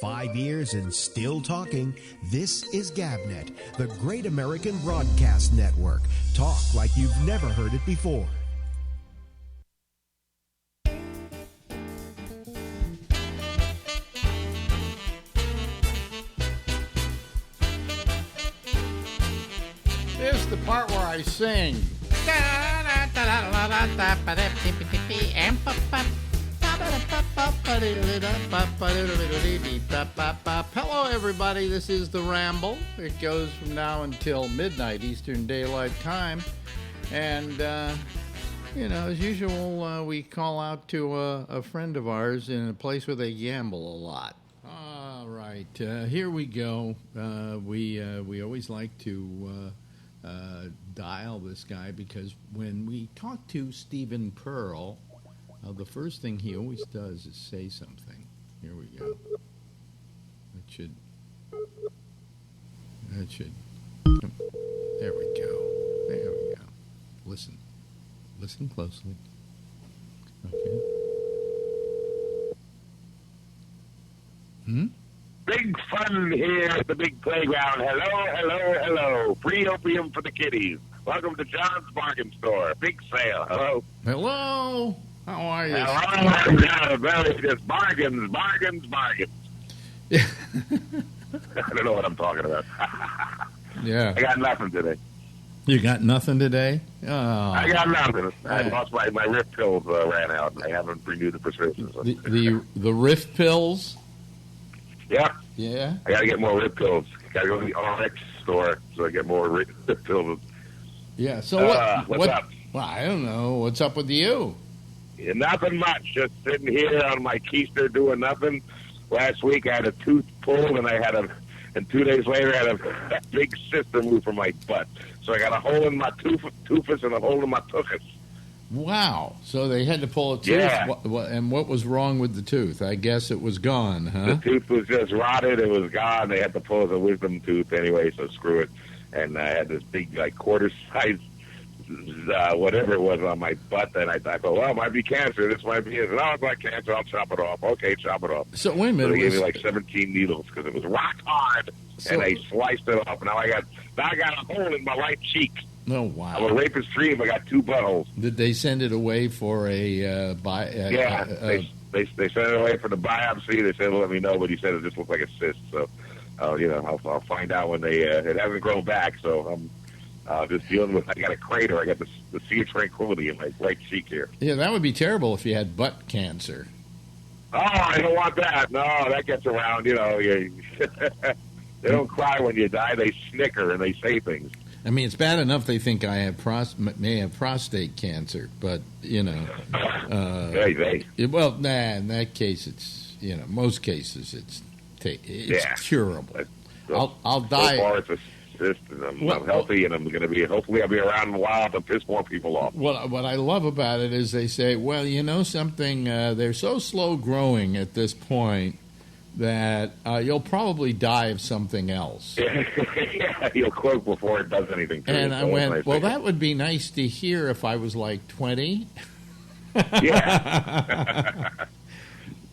5 years and still talking. This is GabNet, the Great American Broadcast Network. Talk like you've never heard it before. This is the part where I sing. Hello, everybody. This is the Ramble. It goes from now until midnight Eastern Daylight Time. And, as usual, we call out to a friend of ours in a place where they gamble a lot. All right, here we go. We always like to dial this guy because when we talk to Stephen Pearl, the first thing he always does is say something. Here we go. That should. There we go. Listen closely. Okay. Big fun here at the big playground. Hello. Free opium for the kiddies. Welcome to John's Bargain Store. Big sale. Hello. How are you? Hello. Just bargains. Yeah. I don't know what I'm talking about. Yeah. I got nothing today. You got nothing today? Oh. I got nothing. I lost my Rift pills ran out. I haven't renewed the prescription. So. The Rift pills? Yeah. Yeah? I got to get more Rift pills. Got to go to the RX store so I get more Rift pills. Yeah. So what's up? Well, I don't know. What's up with you? Yeah, nothing much. Just sitting here on my keister doing nothing. Last week I had a tooth pulled, and 2 days later I had a big cyst removed from my butt. So I got a hole in my toothus and a hole in my tuchus. Wow. So they had to pull a tooth? Yeah. And what was wrong with the tooth? I guess it was gone, huh? The tooth was just rotted. It was gone. They had to pull the wisdom tooth anyway, so screw it. And I had this big, quarter-sized whatever it was on my butt, and I thought, well, it might be cancer. This might be it. No, it's not cancer. I'll chop it off. Okay, chop it off. So wait a minute. So they gave me 17 needles because it was rock hard, and they sliced it off. Now I got a hole in my right cheek. Oh, wow. I'm a rapist dream. I got 2 buttholes. Did they send it away for a they sent it away for the biopsy. They said, let me know, but he said it just looked like a cyst. So, I'll find out when they it hasn't grown back. So I'm just dealing with. I got a crater. I got the Sea of Tranquility in my right cheek here. Yeah, that would be terrible if you had butt cancer. Oh, I don't want that. No, that gets around. They don't cry when you die. They snicker and they say things. I mean, it's bad enough they think I may have prostate cancer, but well, in that case, it's most cases it's curable. I'll die. So far, it's a cyst, and I'm healthy, and I'm going to be. Hopefully, I'll be around in a while to piss more people off. What I love about it is they say, well, something. They're so slow growing at this point that you'll probably die of something else. Yeah, you'll croak before it does anything to and it. I went, well, that would be nice to hear if I was like 20. Yeah.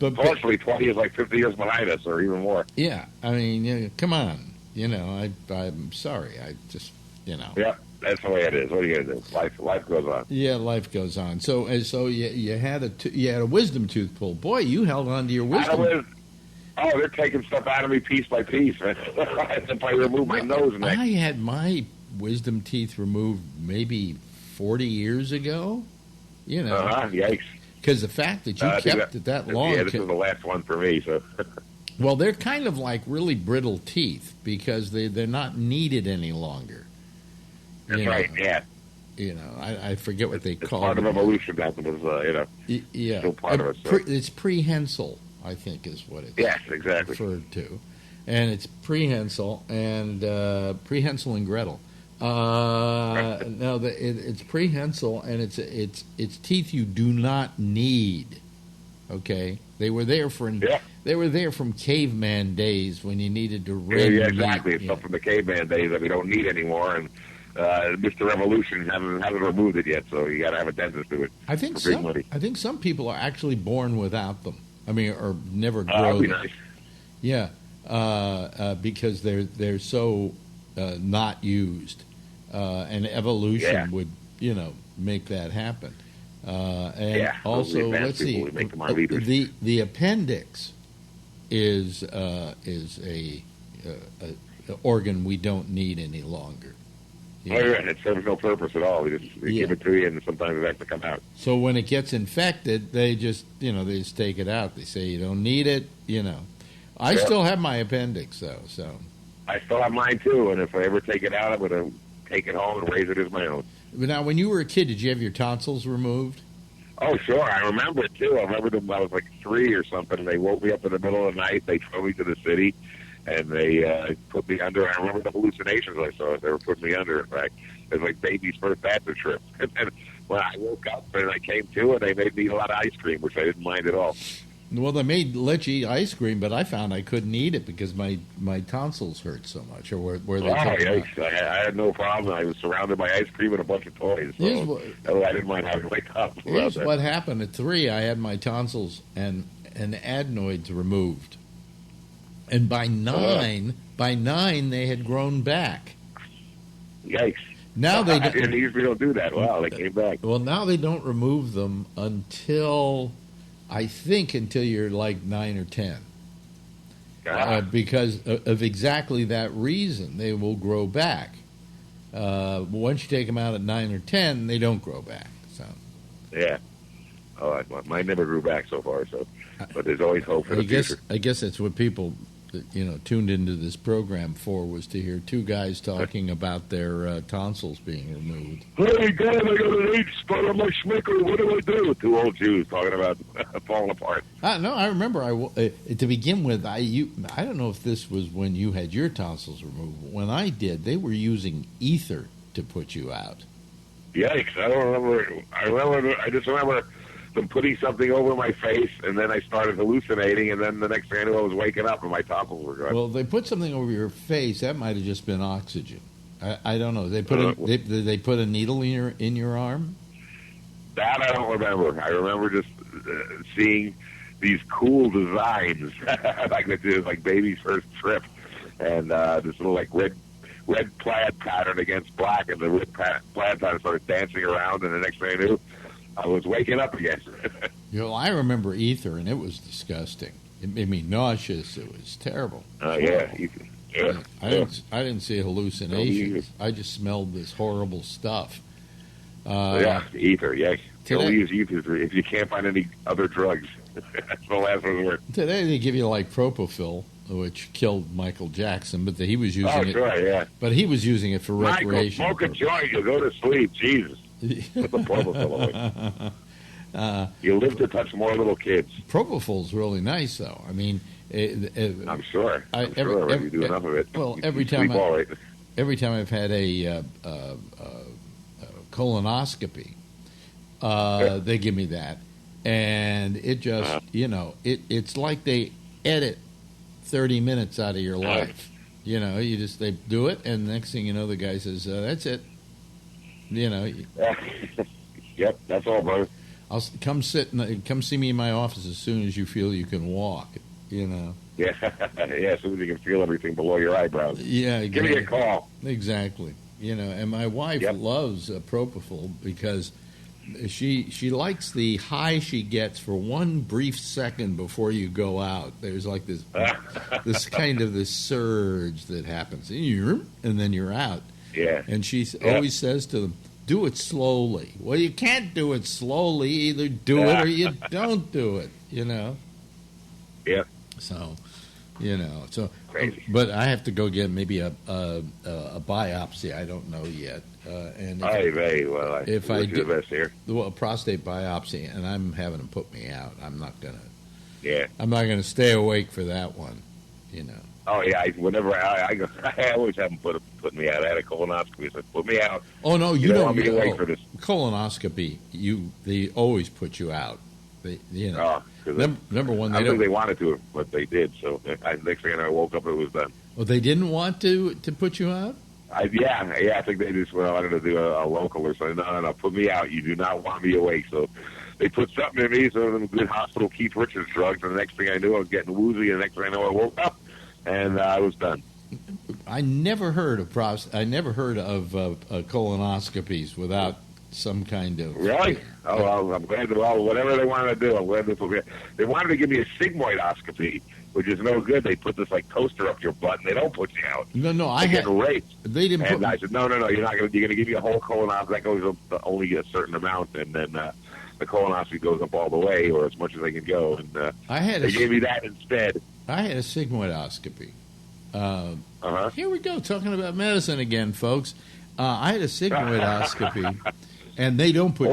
But fortunately, 20 is like 50 years behind us, or even more. Yeah, I mean, come on. I'm sorry. I just, Yeah, that's the way it is. What are you going to do? Life goes on. Yeah, life goes on. So you had a wisdom tooth pulled. Boy, you held on to your wisdom. They're taking stuff out of me piece by piece, man. If I remove my nose next. I had my wisdom teeth removed maybe 40 years ago. Yikes. Because the fact that you kept it that long. Yeah, this is the last one for me. So. Well, they're kind of like really brittle teeth because they're not needed any longer. That's right, yeah. I forget what they call it. Part of evolution, that was, yeah. Still part of it. So. It's prehensile, I think is what it's exactly. referred to. And it's prehensile and Gretel. No, it's prehensile, and it's teeth you do not need. Okay, they were there from caveman days when you needed to rend. Yeah, exactly. It's from the caveman days that we don't need anymore, and Mr. Revolution hasn't removed it yet, so you got to have a dentist do it. I think some people are actually born without them. I mean, or never grow. That'd be nice. Yeah, because they're so not used, and evolution would make that happen. And also, let's see, the appendix is a organ we don't need any longer. It serves no purpose at all. They give it to you, and sometimes it has to come out. So when it gets infected, they just take it out. They say you don't need it. I still have my appendix though. So I still have mine too, and if I ever take it out, I'm going to take it home and raise it as my own. But now, when you were a kid, did you have your tonsils removed? Oh, sure. I remember it, too. I remember them when I was like 3 or something. They woke me up in the middle of the night. They drove me to the city, and they put me under. I remember the hallucinations I saw. They were putting me under, in fact. It was like baby's first acid trip. And then when I woke up and I came to, and they made me eat a lot of ice cream, which I didn't mind at all. Well, they let you eat ice cream, but I found I couldn't eat it because my tonsils hurt so much. Or where they I had no problem. I was surrounded by ice cream and a bunch of toys. So I didn't mind having to wake up. Here's what happened. At 3, I had my tonsils and adenoids removed. And by 9, they had grown back. Yikes. Now they don't, they usually don't do that. Wow, they came back. Well, now they don't remove them until you're like 9 or 10. Because of exactly that reason. They will grow back. Once you take them out at 9 or 10, they don't grow back. So. Yeah. Oh, mine never grew back so far. So, but there's always hope for the future. I guess that's what people, tuned into this program for, was to hear two guys talking about their tonsils being removed. Hey, God, I got an 8 spot on my schmicker. What do I do? 2 old Jews talking about falling apart. No, I remember. To begin with, I don't know if this was when you had your tonsils removed. When I did, they were using ether to put you out. Yikes! I don't remember. I just remember them putting something over my face, and then I started hallucinating, and then the next thing I knew, I was waking up, and my tonsils were gone. Well, they put something over your face. That might have just been oxygen. I don't know. Did they put a needle in your arm? That I don't remember. I remember just seeing these cool designs, like baby's first trip, and this little like red plaid pattern against black, and the red plaid pattern started dancing around, and the next thing I knew, I was waking up again. I remember ether, and it was disgusting. It made me nauseous. It was terrible. Yeah, ether. Yeah. I didn't see hallucinations. I just smelled this horrible stuff. Ether. Yeah, only use ether if you can't find any other drugs. That's the last resort. Today they give you like propofol, which killed Michael Jackson, but he was using it. Sure, yeah. But he was using it for recreation. Smoke a joint, you'll go to sleep. Jesus. Put the propofol away. You live to touch more little kids. Propofol's really nice, though. I mean, I'm sure. You do enough of it. Well, every time I've had a colonoscopy, they give me that, and it just it's like they edit 30 minutes out of your life. They do it, and the next thing you know, the guy says, "That's it." Yep, that's all, brother. I'll come see me in my office as soon as you feel you can walk. Yeah, as soon as you can feel everything below your eyebrows. Yeah, exactly. Give me a call. Exactly. And my wife loves propofol because she likes the high she gets for one brief second before you go out. There's like this this surge that happens, and then you're out. Yeah. And she always says to them, do it slowly. Well, you can't do it slowly. Either do it or you don't do it, Yeah. So, Crazy. But I have to go get maybe a biopsy. I don't know yet. And if I do the best here. A prostate biopsy, and I'm having them put me out. I'm not gonna stay awake for that one, Oh yeah, whenever I go, I always have them put me out. I had a colonoscopy, so put me out. Oh no, you don't want me to wait for this colonoscopy. They always put you out. Number one, I don't think they wanted to, but they did. So next thing I woke up, it was done. Well, they didn't want to put you out. I think they just wanted to do a local or something. No, put me out. You do not want me awake. So they put something in me, some of them good hospital Keith Richards drugs, and the next thing I knew, I was getting woozy, and the next thing I know, I woke up, and I was done. I never heard of colonoscopies without some kind of... Really? Oh, well, I'm glad whatever they wanted to do, I'm glad they wanted to give me a sigmoidoscopy, which is no good. They put this like toaster up your butt, and they don't put you out. No, I get had raped. They didn't. And I said, no, you're not going to. You're going to give me a whole colonoscopy. That goes up only a certain amount, and then the colonoscopy goes up all the way, or as much as they can go. And they gave me that instead. I had a sigmoidoscopy. Here we go, talking about medicine again, folks. I had a sigmoidoscopy. And they don't put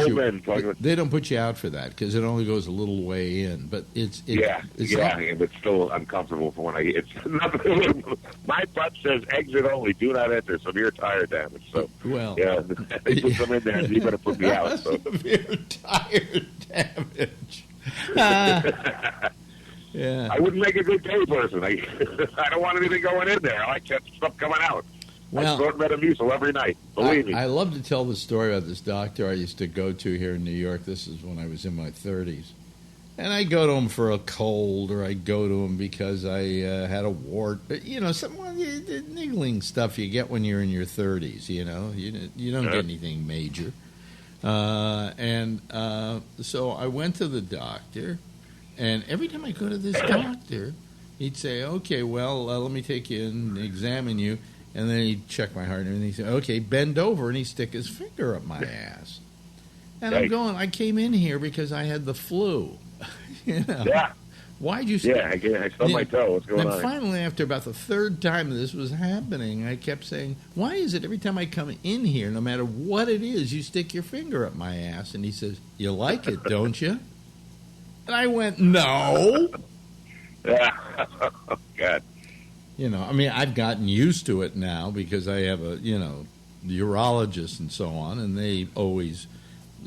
they don't put you out for that because it only goes a little way in. But it's but still uncomfortable for when it's nothing. My butt says exit only, do not enter, severe tire damage. So they put some in there, and you better put me out. So. Severe tire damage. Yeah, I wouldn't make a good gay person. I don't want anything going in there. I like that stuff coming out. I snort Metamucil every night. Believe me. I love to tell the story about this doctor I used to go to here in New York. This is when I was in my 30s. And I go to him for a cold, or I go to him because I had a wart. Some niggling stuff you get when you're in your 30s, you don't get anything major. So I went to the doctor, and every time I go to this doctor, he'd say, okay, well, let me take you and examine you. And then he'd check my heart and everything. He'd say, okay, bend over, and he'd stick his finger up my ass. And I'm going, I came in here because I had the flu. Yeah. Why'd you say? Yeah, I stubbed my toe. What's going on? And finally, after about the third time this was happening, I kept saying, why is it every time I come in here, no matter what it is, you stick your finger up my ass? And he says, you like it, don't you? And I went, no. Yeah. Oh, God. I've gotten used to it now because I have a, urologist and so on, and they always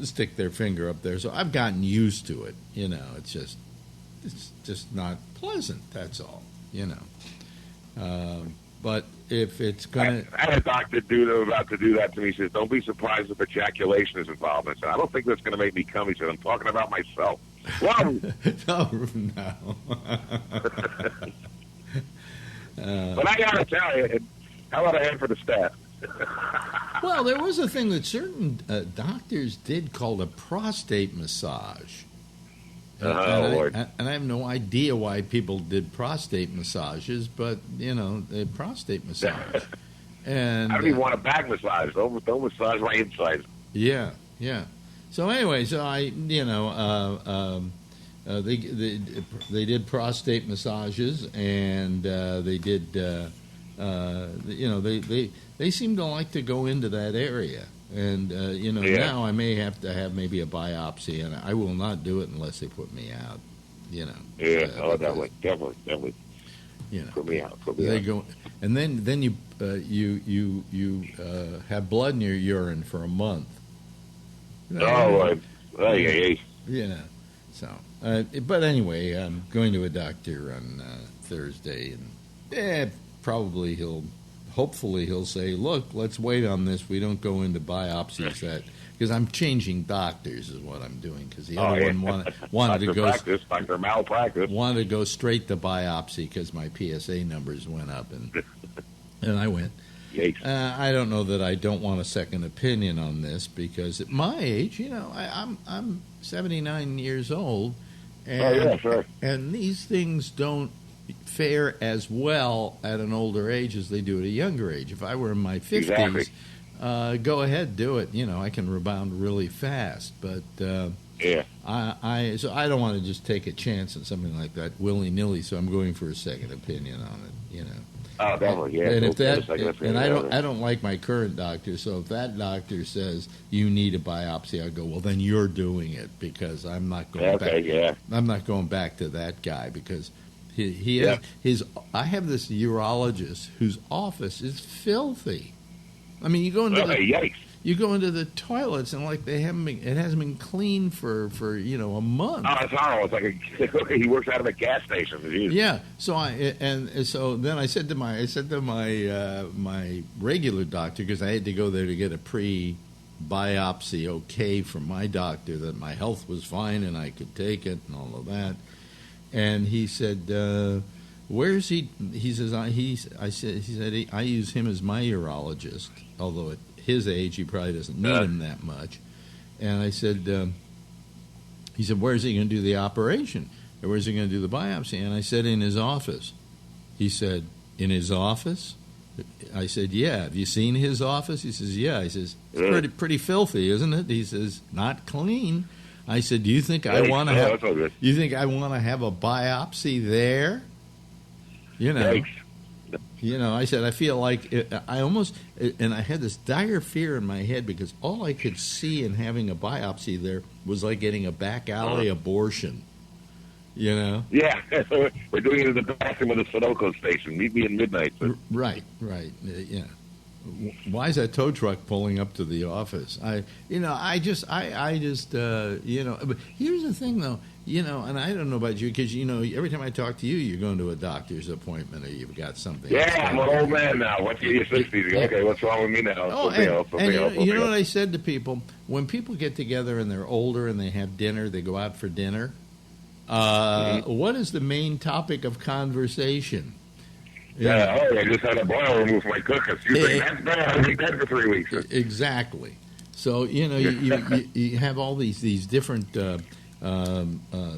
stick their finger up there. So I've gotten used to it. It's just not pleasant. That's all. But if it's going to... I had a doctor about to do that to me. He says, don't be surprised if ejaculation is involved. I said, I don't think that's going to make me come. He said, I'm talking about myself. Whoa! No. But I got to tell you, how about a hand for the staff? Well, there was a thing that certain doctors did called a prostate massage. Lord. And I have no idea why people did prostate massages, but, a prostate massage. And I don't even want a back massage. Don't massage my insides. Yeah. So anyway, they did prostate massages, and they did, they seem to like to go into that area. And, now I may have to have maybe a biopsy, and I will not do it unless they put me out, Yeah, definitely. Put me out. Go, and then you have blood in your urine for a month. So, but anyway, I'm going to a doctor on Thursday, and hopefully he'll say, look, let's wait on this. We don't go into biopsies because I'm changing doctors is what I'm doing, because the other one wanted to go Dr. Malpractice wanted to go straight to biopsy because my PSA numbers went up, and I went. I don't know that I don't want a second opinion on this, because at my age, I'm 79 years old, and and these things don't fare as well at an older age as they do at a younger age. If I were in my 50s, go ahead, do it. I can rebound really fast, but I don't want to just take a chance on something like that willy-nilly, so I'm going for a second opinion on it, Oh, definitely, yeah. And I don't like my current doctor, so if that doctor says you need a biopsy, I go, well, then you're doing it, because I'm not going back. Yeah. I'm not going back to that guy, because he has I have this urologist whose office is filthy. I mean, you go into the toilets, and like it hasn't been cleaned for a month. Oh, it's horrible. It's like he works out of a gas station. Jeez. Yeah. So then I said to my regular doctor, because I had to go there to get a biopsy okay from my doctor, that my health was fine and I could take it and all of that. And he said, "Where's he?" He says, "I use him as my urologist, although at his age he probably doesn't need him that much." And I said, he said, "Where's he going to do the operation? Or where's he going to do the biopsy?" And I said, "In his office." He said, "In his office?" I said, "Yeah. Have you seen his office?" He says, "Yeah." I says, "It's pretty filthy, isn't it?" He says, "Not clean." I said, "Do you think I want to have? You think I want to have a biopsy there?" You know. Yikes. You know, I said, I feel like I almost, and I had this dire fear in my head because all I could see in having a biopsy there was like getting a back alley abortion. You know? Yeah, we're doing it in the bathroom of the Sunoco station. Meet me at midnight. Right. Yeah. Why is that tow truck pulling up to the office? But here's the thing, though. And I don't know about you because every time I talk to you, you're going to a doctor's appointment or you've got something. Yeah, I'm an old man now. What's your 60s? Okay, what's wrong with me now? You know what I said to people? When people get together and they're older and they have dinner, they go out for dinner. What is the main topic of conversation? I just had a boil removed from my cooker. You think that's bad? I'll be dead for 3 weeks. Exactly. So, you have all these different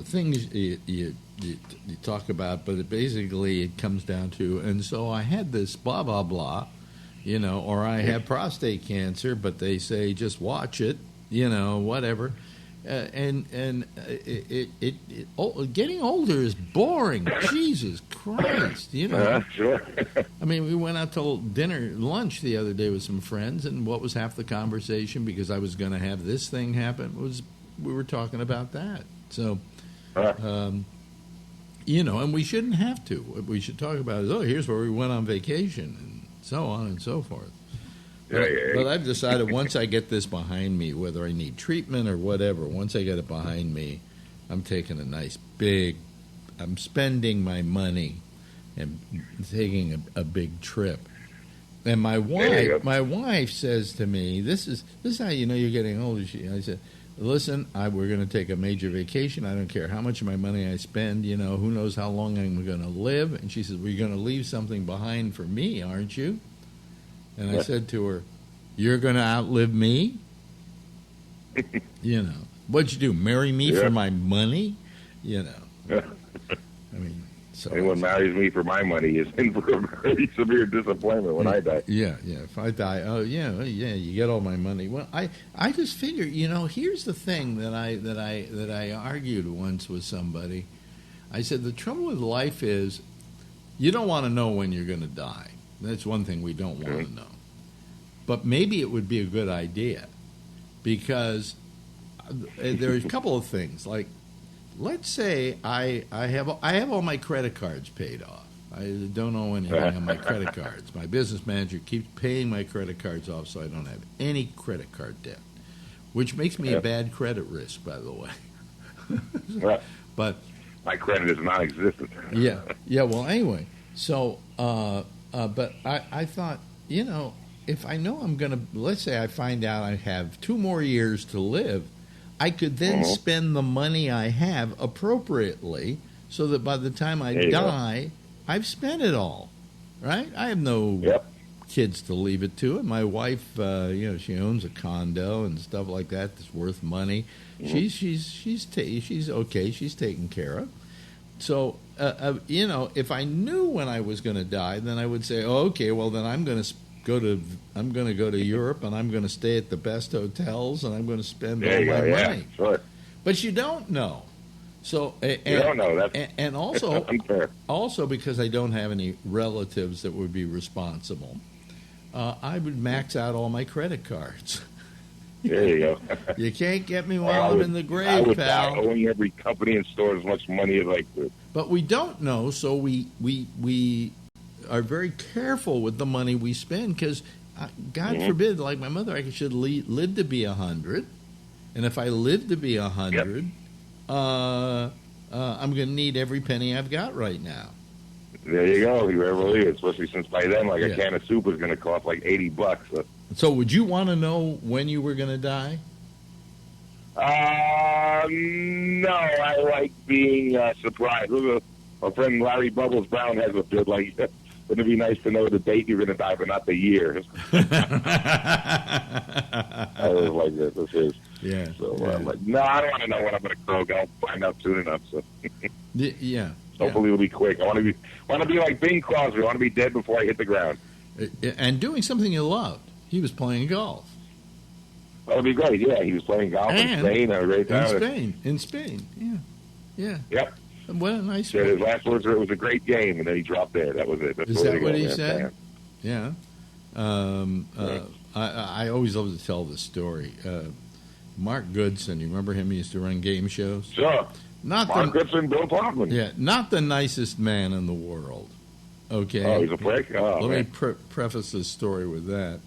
things you talk about, but it comes down to, and so I had this blah, blah, blah, or I have prostate cancer, but they say just watch it, whatever. Getting older is boring. Jesus Christ, Sure. I mean, we went out to lunch the other day with some friends, and what was half the conversation? Because I was going to have this thing happen, we were talking about that. So, and we shouldn't have to. What we should talk about is, here's where we went on vacation, and so on and so forth. But I've decided once I get this behind me, whether I need treatment or whatever, once I get it behind me, I'm taking I'm spending my money and taking a big trip. And my wife says to me, this is how you know you're getting older. I said, "Listen, we're going to take a major vacation. I don't care how much of my money I spend. Who knows how long I'm going to live." And she says, "Well, you're going to leave something behind for me, aren't you?" And I said to her, "You're going to outlive me? What'd you do, marry me for my money?" I mean, so anyone marries me for my money is in for a very severe disappointment when I die. Yeah. If I die, you get all my money. Well, I just figure, here's the thing that I argued once with somebody. I said the trouble with life is you don't want to know when you're going to die. That's one thing we don't want to know. But maybe it would be a good idea because there's a couple of things. Like, let's say I have all my credit cards paid off. I don't owe anything on my credit cards. My business manager keeps paying my credit cards off, so I don't have any credit card debt, which makes me a bad credit risk, by the way. But my credit is non-existent. Yeah. Well, anyway, so but I thought, if I know I'm going to, let's say I find out I have 2 more years to live, I could then spend the money I have appropriately so that by the time I die, I've spent it all, right? I have no kids to leave it to. And my wife, she owns a condo and stuff like that that's worth money. She's okay. She's taken care of. So, if I knew when I was going to die, then I would say, okay, well, then I'm going to go to Europe and I'm going to stay at the best hotels and I'm going to spend all my money. Yeah, sure. But you don't know. So you don't know. And also, also because I don't have any relatives that would be responsible, I would max out all my credit cards. There you go. You can't get me while I'm in the grave, I would pal. Owing every company and store as much money as I could. But we don't know, so we are very careful with the money we spend because, God forbid, like my mother, I should live to be 100, and if I live to be 100, I'm going to need every penny I've got right now. There you go. You ever believe it? Especially since by then, a can of soup is going to cost like $80. So. So would you want to know when you were going to die? No, I like being surprised. My friend Larry Bubbles Brown has a bit like, wouldn't it be nice to know the date you're going to die, but not the year? I was like, this is. Yeah. So yeah. I'm like, no, I don't want to know when I'm going to croak. I'll find out soon enough. So Yeah. hopefully it'll be quick. I want to be like Bing Crosby. I want to be dead before I hit the ground. And doing something you loved. He was playing golf. That would be great. Yeah, he was playing golf in Spain. Had a great time. In Spain. Yeah. Yeah. Yep. What a nice Said his last words were, "It was a great game," and then he dropped there. That was it. Is that what he said? Yeah. I always love to tell this story. Mark Goodson, you remember him? He used to run game shows. Sure. Mark Goodson, Bill Hoffman. Yeah, not the nicest man in the world. Okay. Oh, he's a prick. Let me preface this story with that.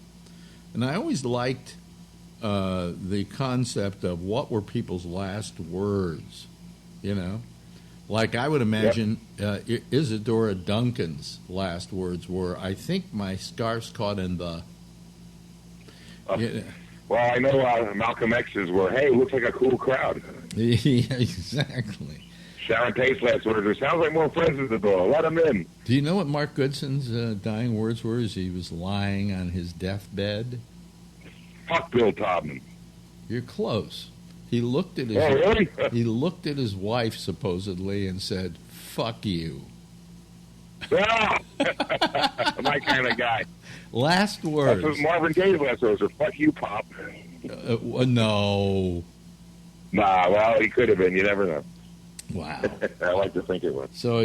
And I always liked the concept of what were people's last words. You know, like I would imagine Isadora Duncan's last words were, "I think my scarf's caught in the." Well, I know Malcolm X's were, "Hey, looks like a cool crowd." Yeah, exactly. Sharon Tate's last words were, "Sounds like more friends at the door. Let them in." Do you know what Mark Goodson's dying words were as he was lying on his deathbed? Fuck Bill Todman. You're close. He looked at his really? He looked at his wife supposedly and said, "Fuck you." My kind of guy. Last words. That's what Marvin Gaye's last words were, "Fuck you, Pop." No. Nah, well, he could have been. You never know. Wow. I like to think it was. So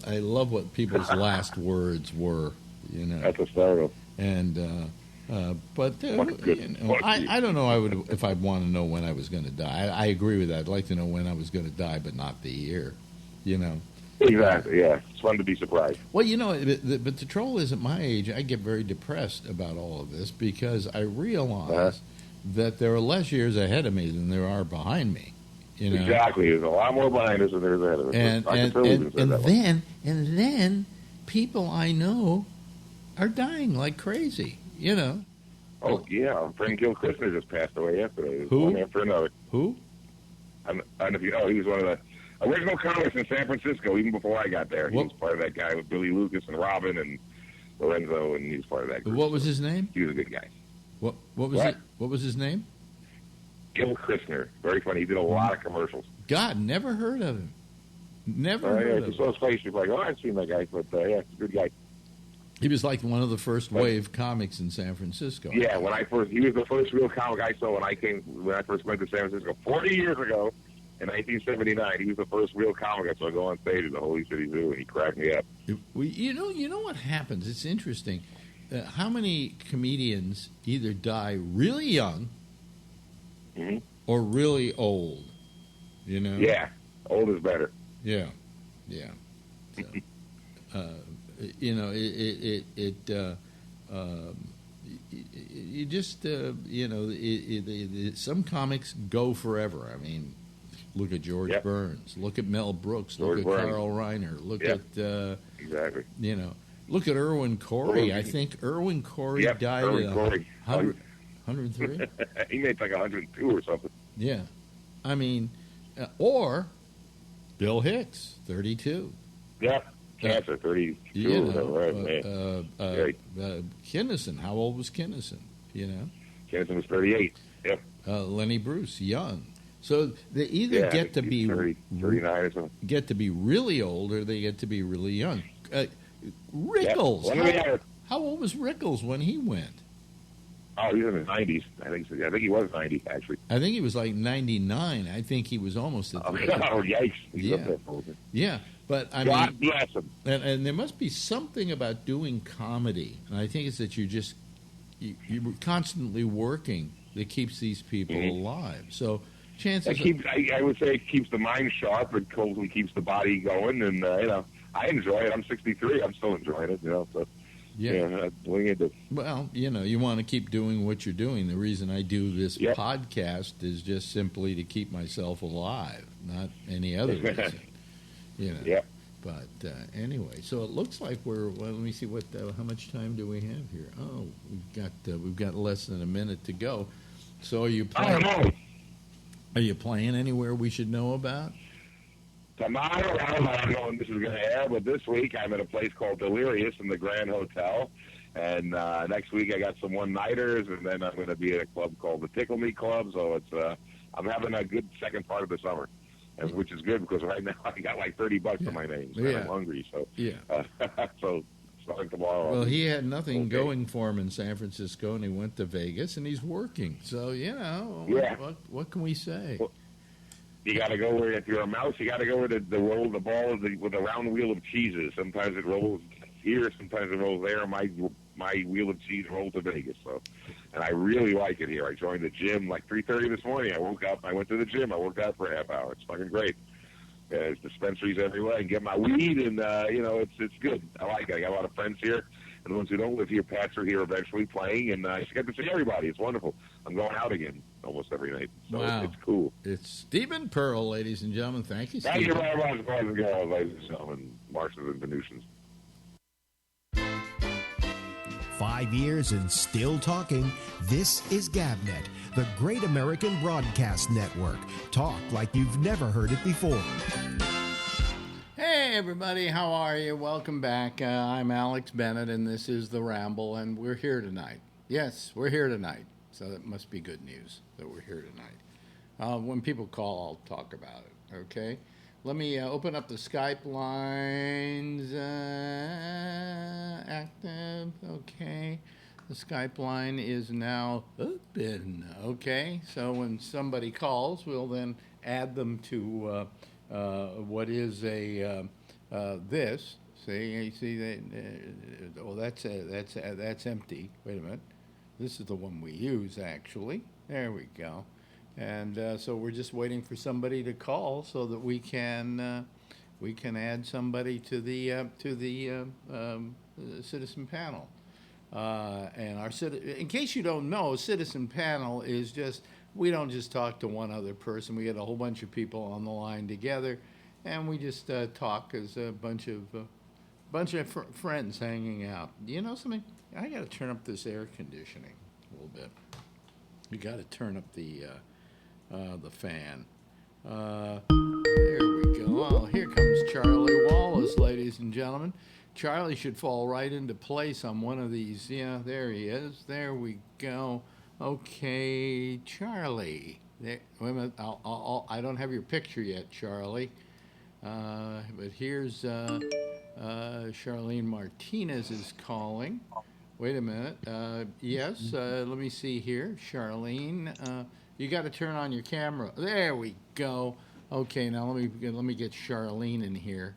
I love what people's last words were. You know. That's a startle. And I don't know. If I'd want to know when I was going to die. I agree with that. I'd like to know when I was going to die, but not the year. You know. Exactly. Yeah, it's fun to be surprised. Well, you know, but the trouble is, at my age, I get very depressed about all of this because I realize that there are less years ahead of me than there are behind me. You know? Exactly. There's a lot more behind us than there's ahead of us. And then people I know are dying like crazy. You know. Oh yeah, our friend Gil Christner just passed away yesterday. Who? One after another. Who? I don't know if you know. He was one of the original comics in San Francisco, even before I got there. He was part of that guy with Billy Lucas and Robin and Lorenzo, and he was part of that group. What was his name? He was a good guy. What was his name? Gil Christner. Very funny. He did a lot of commercials. God, never heard of him. Never heard of him. If you saw his face, you'd be like, oh, I've seen that guy. But, yeah, he's a good guy. He was like one of the first wave comics in San Francisco. Yeah, he was the first real comic I saw when I first went to San Francisco 40 years ago in 1979. He was the first real comic I saw go on stage at the Holy City Zoo, and he cracked me up. You know what happens? It's interesting. How many comedians either die really young or really old? You know? Yeah, old is better. Yeah. So, you know, you just some comics go forever. I mean, look at George Burns, look at Mel Brooks, look at Carl Reiner, look at exactly. You know, look at Irwin Corey. I think Irwin Corey died at 103. He made like 102 or something. Yeah, I mean, or Bill Hicks, 32. Yeah. Cancer, 32. You know, right, Kinnison. How old was Kinnison? You know, Kinnison was 38. Yep. Lenny Bruce, young. So they either get to be 39 or something. Get to be really old, or they get to be really young. Rickles. How old was Rickles when he went? Oh, he was in his 90s. I think he was 90, actually. I think he was like 99. I think he was almost at the Oh, yikes. Yeah. But I God mean, bless him. And there must be something about doing comedy, and I think it's that you're constantly working that keeps these people alive. So chances I would say it keeps the mind sharp. It totally keeps the body going, and I enjoy it. I'm 63. I'm still enjoying it. So well, you want to keep doing what you're doing. The reason I do this podcast is just simply to keep myself alive, not any other reason. But anyway, so it looks like we're. Well, let me see what. How much time do we have here? Oh, we've got less than a minute to go. So are you playing? I don't know. Are you playing anywhere we should know about? Tomorrow, I don't know when this is going to air, but this week I'm at a place called Delirious in the Grand Hotel. And next week I got some one-nighters, and then I'm going to be at a club called the Tickle Me Club. So it's I'm having a good second part of the summer, and which is good because right now I got like $30 to my name, so I'm hungry. So so starting tomorrow. Well, he had nothing going for him in San Francisco, and he went to Vegas, and he's working. So what can we say? Well, you got to go where, if you're a mouse, you got to go where the ball with the round wheel of cheeses. Sometimes it rolls here, sometimes it rolls there. My wheel of cheese rolled to Vegas, so, and I really like it here. I joined the gym like 3:30 this morning. I woke up, I went to the gym, I worked out for a half hour. It's fucking great. There's dispensaries everywhere. I can get my weed, and it's good. I like it. I got a lot of friends here, and the ones who don't live here, Pats are here eventually playing, and I get to see everybody. It's wonderful. I'm going out again almost every night, so wow. It's cool. It's Stephen Pearl, ladies and gentlemen. Thank you, Stephen. Thank you very much, boys and girls, ladies and gentlemen, Martians and Venusians. 5 years and still talking. This is GabNet, the Great American Broadcast Network. Talk like you've never heard it before. Hey, everybody. How are you? Welcome back. I'm Alex Bennett, and this is The Ramble, and we're here tonight. Yes, we're here tonight. So that must be good news that we're here tonight. When people call, I'll talk about it, okay? Let me open up the Skype lines. Active, okay. The Skype line is now open, okay? So when somebody calls, we'll then add them to what is a this. See, that's empty. Wait a minute. This is the one we use, actually. There we go. And so we're just waiting for somebody to call so that we can add somebody to the citizen panel. And in case you don't know, citizen panel is just, we don't just talk to one other person. We get a whole bunch of people on the line together, and we just talk as a bunch of friends hanging out. You know something? I got to turn up this air conditioning a little bit. We got to turn up the fan. There we go. Oh, here comes Charlie Wallace, ladies and gentlemen. Charlie should fall right into place on one of these. Yeah, there he is. There we go. Okay, Charlie. There, wait a minute. I don't have your picture yet, Charlie. But here's Charlene Martinez is calling. Wait a minute. Yes, let me see here. Charlene, you got to turn on your camera. There we go. Okay, now let me get Charlene in here.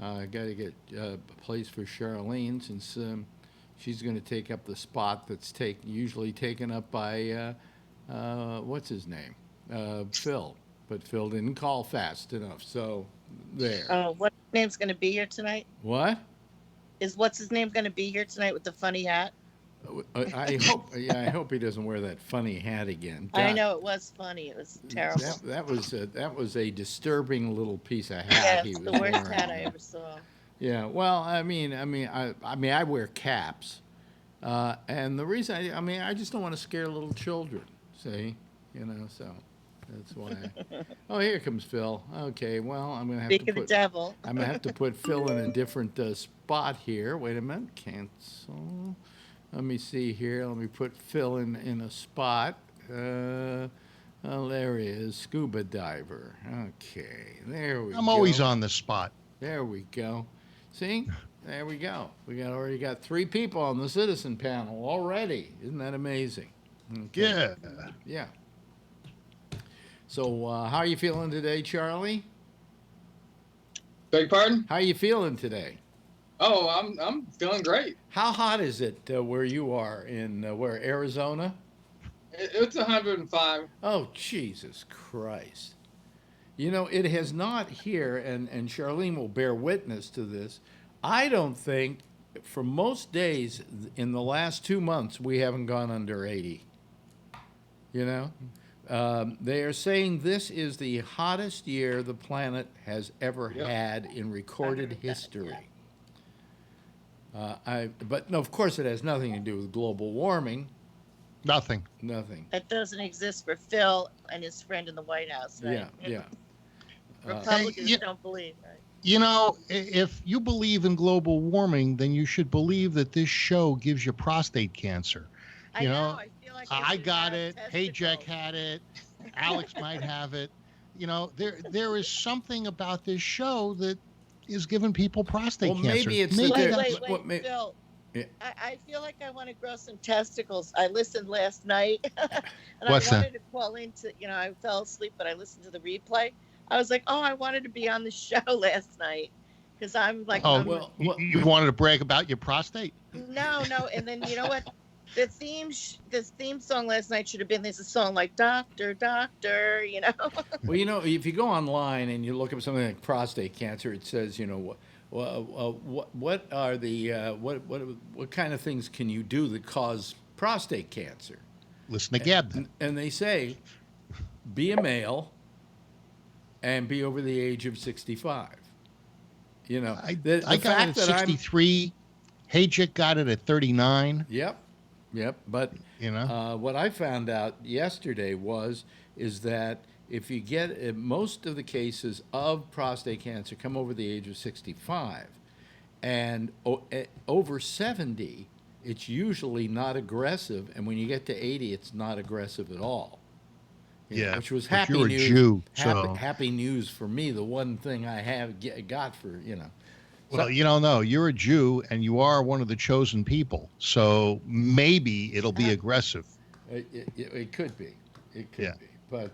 I got to get a place for Charlene since she's going to take up the spot that's usually taken up by what's his name, Phil. But Phil didn't call fast enough, so there. Oh, what name's going to be here tonight? What? What's his name going to be here tonight with the funny hat? I hope. Yeah, I hope he doesn't wear that funny hat again. I know it was funny. It was terrible. That was a disturbing little piece of hat. Yeah, he it's was the worst wearing. hat I ever saw. Yeah. Well, I wear caps, and the reason I just don't want to scare little children. See, so that's why. Oh, here comes Phil. Okay. Well, I'm gonna have Speak to of the put. devil. I'm gonna have to put Phil in a different spot here. Wait a minute. Cancel. Let me see here. Let me put Phil in a spot. Oh, there he is. Scuba diver. Okay. There we go. I'm always on the spot. There we go. See? There we go. Already got 3 people on the citizen panel already. Isn't that amazing? Okay. Yeah. Yeah. So how are you feeling today, Charlie? Beg your pardon? How are you feeling today? Oh, I'm feeling great. How hot is it where you are in Arizona? It's 105. Oh, Jesus Christ. It has not here, and Charlene will bear witness to this. I don't think for most days in the last 2 months we haven't gone under 80. They are saying this is the hottest year the planet has ever had in recorded history. But no, of course, it has nothing to do with global warming. Nothing. Nothing. That doesn't exist for Phil and his friend in the White House, right? Yeah. Republicans don't believe, right? You know, if you believe in global warming, then you should believe that this show gives you prostate cancer. I know. I feel like I should got have it. testicles. Paycheck had it. Alex might have it. You know, there is something about this show that is giving people prostate cancer. Maybe it's Wait, Phil. Yeah. I feel like I want to grow some testicles. I listened last night, and I wanted to call into. I fell asleep, but I listened to the replay. I was like, oh, I wanted to be on the show last night because I'm like, you wanted to brag about your prostate? No, and then you know what? The theme song last night should have been this song like Doctor, Doctor, Well, if you go online and you look up something like prostate cancer, it says, what are the what kind of things can you do that cause prostate cancer? Listen to Gab. And they say, be a male and be over the age of 65. I got it at 63. Hajek got it at 39. Yep. But what I found out yesterday is that if you get most of the cases of prostate cancer come over the age of 65, and over 70, it's usually not aggressive, and when you get to 80, it's not aggressive at all. Which was happy you're news. A Jew, happy news for me. The one thing I got for. Well, you're a Jew and you are one of the chosen people. So maybe it'll be aggressive. It could be. It could be. But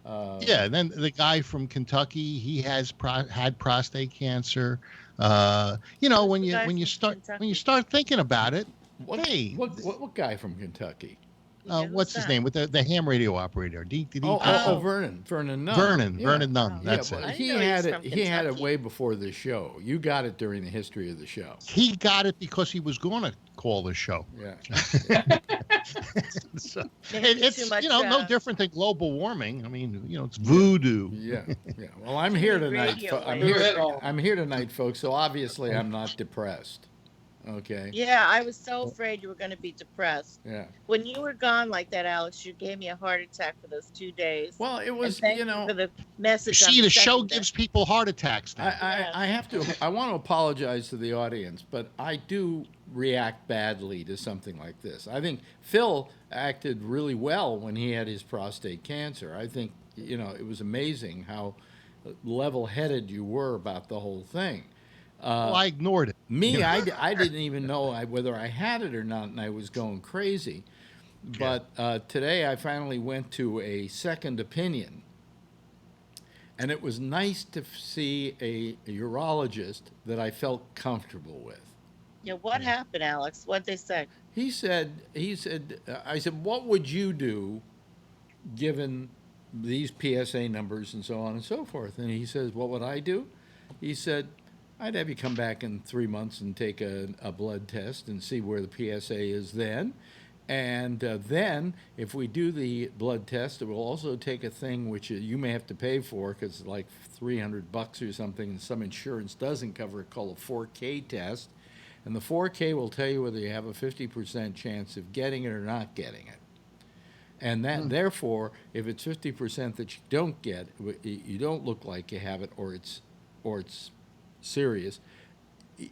and then the guy from Kentucky, he has had prostate cancer. When you start thinking about it, what guy from Kentucky? What's his name with the ham radio operator? Vernon Nunn. Vernon Nunn. That's it. He had it way before the show. You got it during the history of the show. He got it because he was going to call the show. Yeah. So, it's no different than global warming. I mean, it's voodoo. Yeah. Well, I'm here tonight. I'm here tonight, folks. So obviously, I'm not depressed. Okay. Yeah, I was so afraid you were going to be depressed. Yeah. When you were gone like that, Alex, you gave me a heart attack for those 2 days. Well, it was, for the message. See, the show gives people heart attacks now. I want to apologize to the audience, but I do react badly to something like this. I think Phil acted really well when he had his prostate cancer. I think, it was amazing how level-headed you were about the whole thing. I ignored it. Me, I didn't even know whether I had it or not, and I was going crazy. But today I finally went to a second opinion, and it was nice to see a urologist that I felt comfortable with. Yeah, what happened, Alex? What'd they say? I said, what would you do given these PSA numbers and so on and so forth? And he says, what would I do? He said, I'd have you come back in 3 months and take a blood test and see where the PSA is then. And then, if we do the blood test, it will also take a thing which you may have to pay for because it's like $300 or something, and some insurance doesn't cover it, called a 4K test. And the 4K will tell you whether you have a 50% chance of getting it or not getting it. And that, therefore, if it's 50% that you don't get, you don't look like you have it, or it's serious,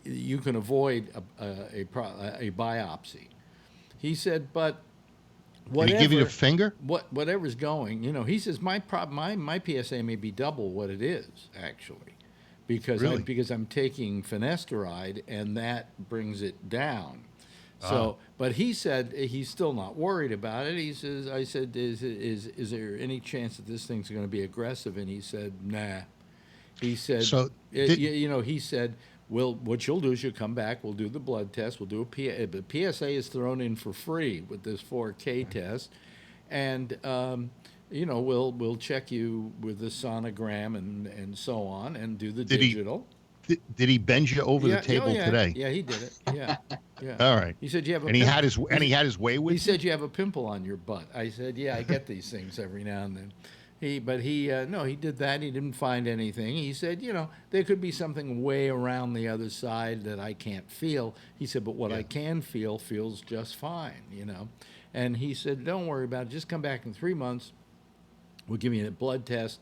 you can avoid a biopsy. He said, but whatever. Did he give you the finger? Whatever's going, he says my PSA may be double what it is actually, because I'm taking finasteride and that brings it down. So, but he said he's still not worried about it. He says, I said, is there any chance that this thing's going to be aggressive? And he said, nah. He said, he said, well, what you'll do is you'll come back, we'll do the blood test, we'll do the PSA is thrown in for free with this 4K test, and, we'll check you with the sonogram and so on and do the digital. Did he bend you over the table today? Yeah, he did it. Yeah, yeah. All right. He said you have a. And he had his way with. He said you have a pimple on your butt. I said, yeah, I get these things every now and then. He did that. He didn't find anything. He said, there could be something way around the other side that I can't feel. He said, but what I can feel feels just fine, And he said, don't worry about it. Just come back in 3 months. We'll give you a blood test.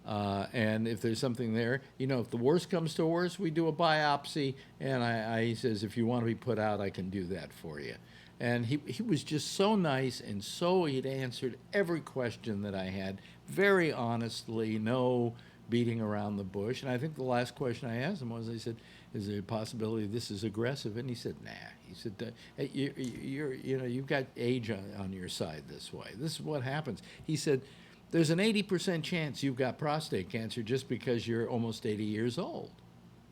And if there's something there, if the worst comes to worst, we do a biopsy. And he says, if you want to be put out, I can do that for you. And he was just so nice, and he'd answered every question that I had very honestly, no beating around the bush. And I think the last question I asked him was, I said, is there a possibility this is aggressive? And he said, nah. He said, hey, you've got age on your side this way. This is what happens. He said, there's an 80% chance you've got prostate cancer just because you're almost 80 years old.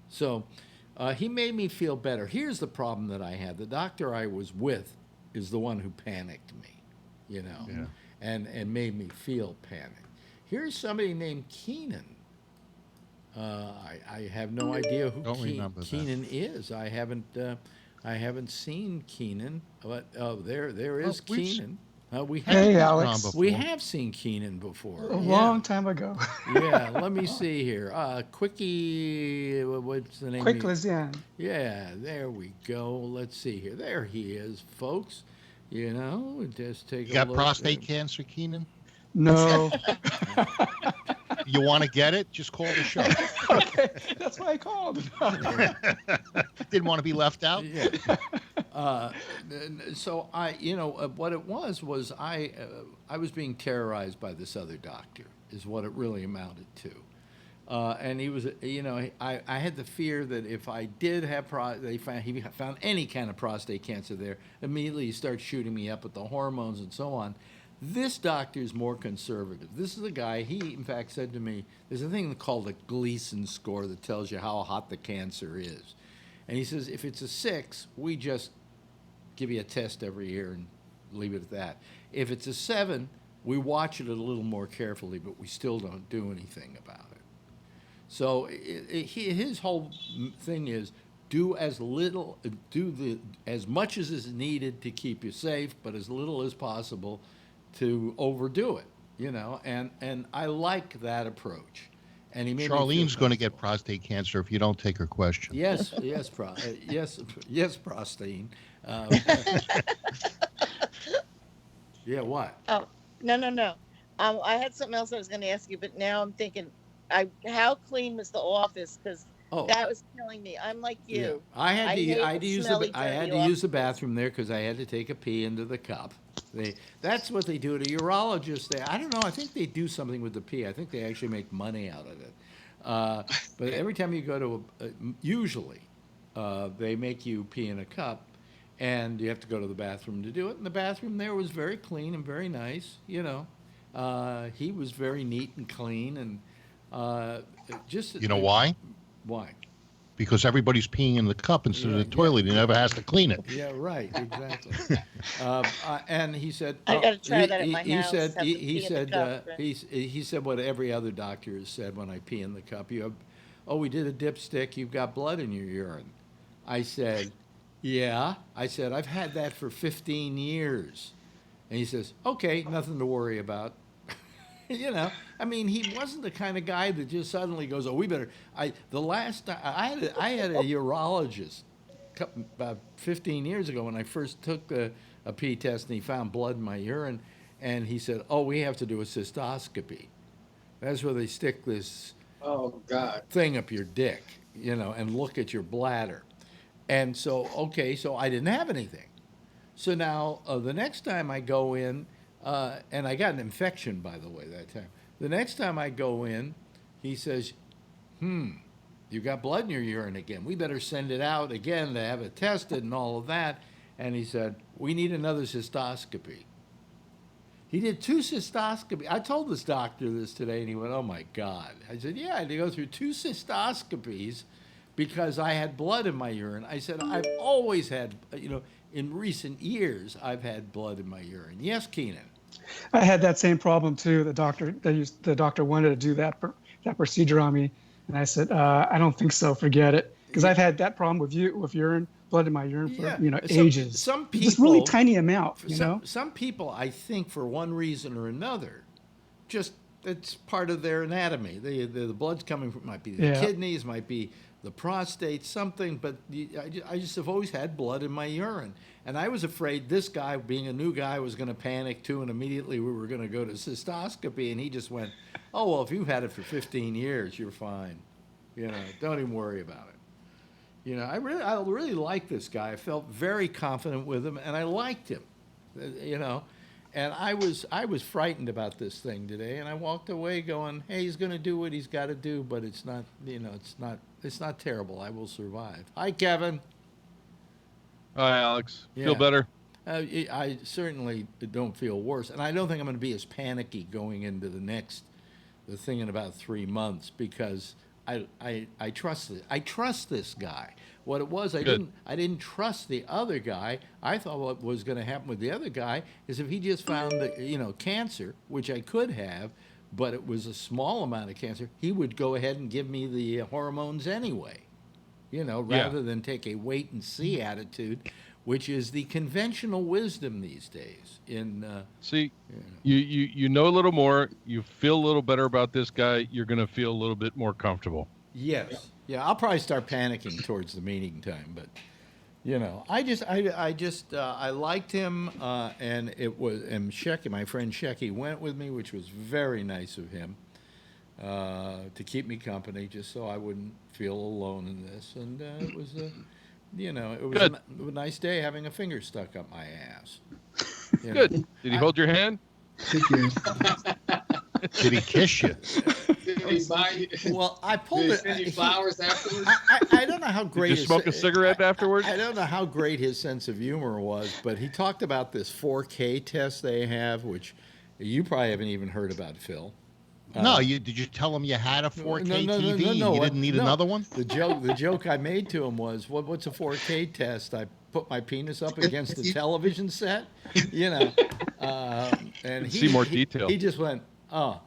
So he made me feel better. Here's the problem that I had. The doctor I was with is the one who panicked me, and made me feel panicked. Here's somebody named Keenan. I have no idea who Keenan is. I haven't seen Keenan, but there is Keenan. Alex. We have seen Keenan before. A long time ago. Yeah, let me see here. Quickie, what's the name? Quick Lizian. Yeah, there we go. Let's see here. There he is, folks. Just take a look. You got prostate cancer, Keenan? No. You want to get it? Just call the show. Okay, that's why I called. Didn't want to be left out? Yeah. So what it was I was being terrorized by this other doctor, is what it really amounted to. And he was, I had the fear that if I did have he found any kind of prostate cancer there, immediately he starts shooting me up with the hormones and so on. This doctor is more conservative. This is a guy, he in fact said to me, there's a thing called a Gleason score that tells you how hot the cancer is. And he says, if it's a 6, we just give you a test every year and leave it at that. If it's a 7, we watch it a little more carefully, but we still don't do anything about it. So his whole thing is do as much as is needed to keep you safe, but as little as possible to overdo it, and I like that approach. And he made Charlene's going to get prostate cancer if you don't take her question. Yes, Prostine. Yeah, what? Oh, no. I had something else I was going to ask you, but now I'm thinking, how clean was the office? Because that was killing me. I'm like you. Yeah. I had to use the bathroom there because I had to take a pee into the cup. That's what they do to urologists. I don't know. I think they do something with the pee. I think they actually make money out of it. But every time you go to usually they make you pee in a cup, and you have to go to the bathroom to do it. And the bathroom there was very clean and very nice. He was very neat and clean, and just. You know why? Why? Because everybody's peeing in the cup instead of the toilet. He never has to clean it. Yeah, right, exactly. And he said, I got to try that at my house. He said what every other doctor has said when I pee in the cup. We did a dipstick. You've got blood in your urine. I said, yeah. I said, I've had that for 15 years. And he says, okay, nothing to worry about. I mean, he wasn't the kind of guy that just suddenly goes, we better. I had a urologist about 15 years ago when I first took a pee test, and he found blood in my urine, and he said, we have to do a cystoscopy. That's where they stick this thing up your dick, and look at your bladder. And so I didn't have anything. So now the next time I go in, and I got an infection, by the way, that time. The next time I go in, he says, you got blood in your urine again. We better send it out again to have it tested and all of that. And he said, we need another cystoscopy. He did 2 cystoscopies. I told this doctor this today, and he went, oh, my God. I said, yeah, I had to go through 2 cystoscopies because I had blood in my urine. I said, I've always had, in recent years, I've had blood in my urine. Yes, Keenan. I had that same problem too. The doctor wanted to do that procedure on me, And I said, I don't think so. Forget it. Because I've had that problem with urine, blood in my urine for ages. Some people, this really tiny amount. Some people, I think, for one reason or another, just it's part of their anatomy. The blood's coming from might be the kidneys, might be the prostate, something. But I just have always had blood in my urine, and I was afraid this guy, being a new guy, was going to panic too, and immediately we were going to go to cystoscopy, and he just went, "Oh well, if you've had it for 15 years, you're fine. Don't even worry about it." I really like this guy. I felt very confident with him, and I liked him. And I was frightened about this thing today, and I walked away going, "Hey, he's going to do what he's got to do, but it's not, it's not terrible. I will survive." Hi, Kevin. Hi, Alex. Feel better? I certainly don't feel worse, and I don't think I'm going to be as panicky going into the thing in about 3 months because I trust it. I trust this guy. What it was, I didn't trust the other guy. I thought what was going to happen with the other guy is if he just found cancer, which I could have, but it was a small amount of cancer, he would go ahead and give me the hormones anyway. Rather than take a wait and see attitude, which is the conventional wisdom these days. You know a little more, you feel a little better about this guy, you're going to feel a little bit more comfortable. Yes. Yeah, I'll probably start panicking towards the meeting time, but I liked him, and Shecky, my friend Shecky, went with me, which was very nice of him to keep me company, just so I wouldn't feel alone in this. And it was a nice day having a finger stuck up my ass. Good. Did he hold your hand? Did he kiss you? Well, I pulled it. Send you flowers afterwards? I don't know how great. Did you smoke a cigarette afterwards? I don't know how great his sense of humor was, but he talked about this 4K test they have, which you probably haven't even heard about, Phil. No, did you tell him you had a 4K TV and you didn't need another one? The joke I made to him was, what's a 4K test? I put my penis up against the television set, and see more detail. He just went, oh.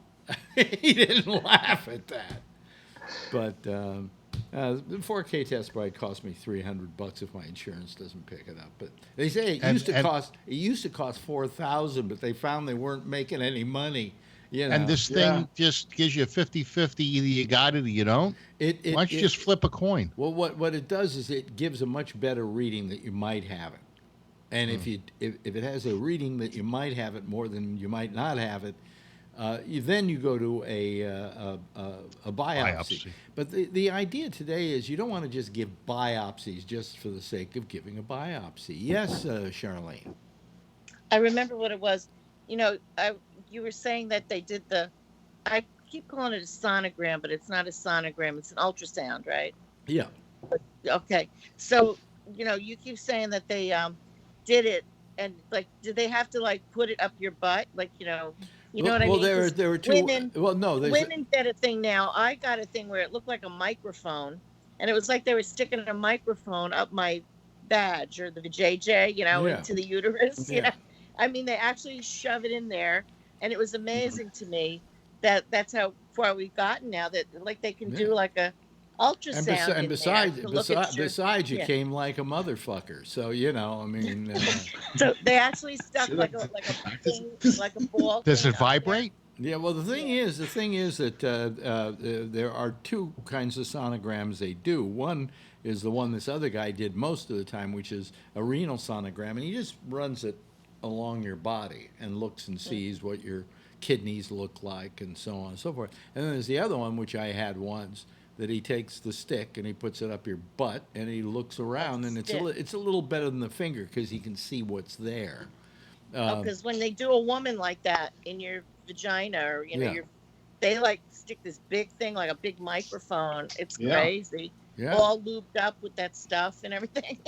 He didn't laugh at that. But the 4K test probably cost me $300 if my insurance doesn't pick it up. But they say it used to cost $4,000, but they found they weren't making any money. And this thing just gives you a 50-50. Either you got it or you don't. Why don't you just flip a coin? Well, what it does is it gives a much better reading that you might have it. And if it has a reading that you might have it more than you might not have it, then you go to a biopsy. But the idea today is you don't want to just give biopsies just for the sake of giving a biopsy. Yes, Charlene. I remember what it was. You were saying that they did I keep calling it a sonogram, but it's not a sonogram. It's an ultrasound, right? Yeah. Okay. So, you keep saying that they did it, and did they have to put it up your butt? You know what I mean? Well, there were two. Women, women get a thing now. I got a thing where it looked like a microphone, and it was like they were sticking a microphone up my badge or the JJ, into the uterus. I mean, they actually shove it in there, and it was amazing to me that that's how far we've gotten now. That they can do a ultrasound. And besides, you came like a motherfucker. So I mean. So they actually stuck like a thing, like a ball. Does it vibrate? Yeah. Well, the thing is that there are two kinds of sonograms they do. One is the one this other guy did most of the time, which is a renal sonogram, and he just runs it along your body and looks and sees what your kidneys look like and so on and so forth. And then there's the other one, which I had once, that he takes the stick and he puts it up your butt and he looks around, and it's a little better than the finger because he can see what's there. Because when they do a woman like that in your vagina, or they stick this big thing like a big microphone. It's crazy. Yeah. All lubed up with that stuff and everything.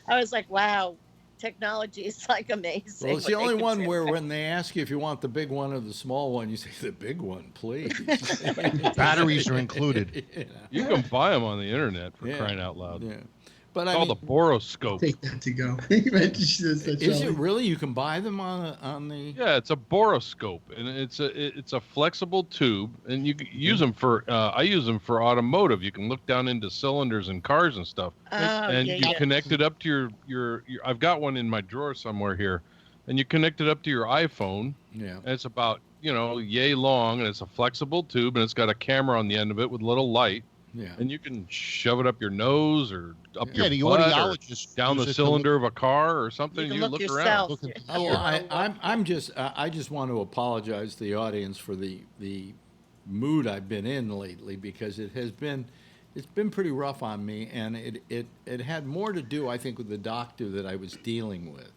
I was like, wow. Technology is amazing. Well, it's the only one where when they ask you if you want the big one or the small one, you say the big one, please. Batteries are included. You can buy them on the internet for crying out loud. Yeah. But it's called a boroscope. Take that to go. Is it really? You can buy them on the. Yeah, it's a boroscope, and it's a flexible tube, and you can use them for. I use them for automotive. You can look down into cylinders and cars and stuff, and you connect it up to your. I've got one in my drawer somewhere here, and you connect it up to your iPhone. Yeah, and it's about yay long, and it's a flexible tube, and it's got a camera on the end of it with a little light. Yeah, and you can shove it up your nose or up your the butt audiologist or down the cylinder of a car or something. You look yourself. around. I just want to apologize to the audience for the mood I've been in lately, because it's been pretty rough on me, and it had more to do, I think, with the doctor that I was dealing with.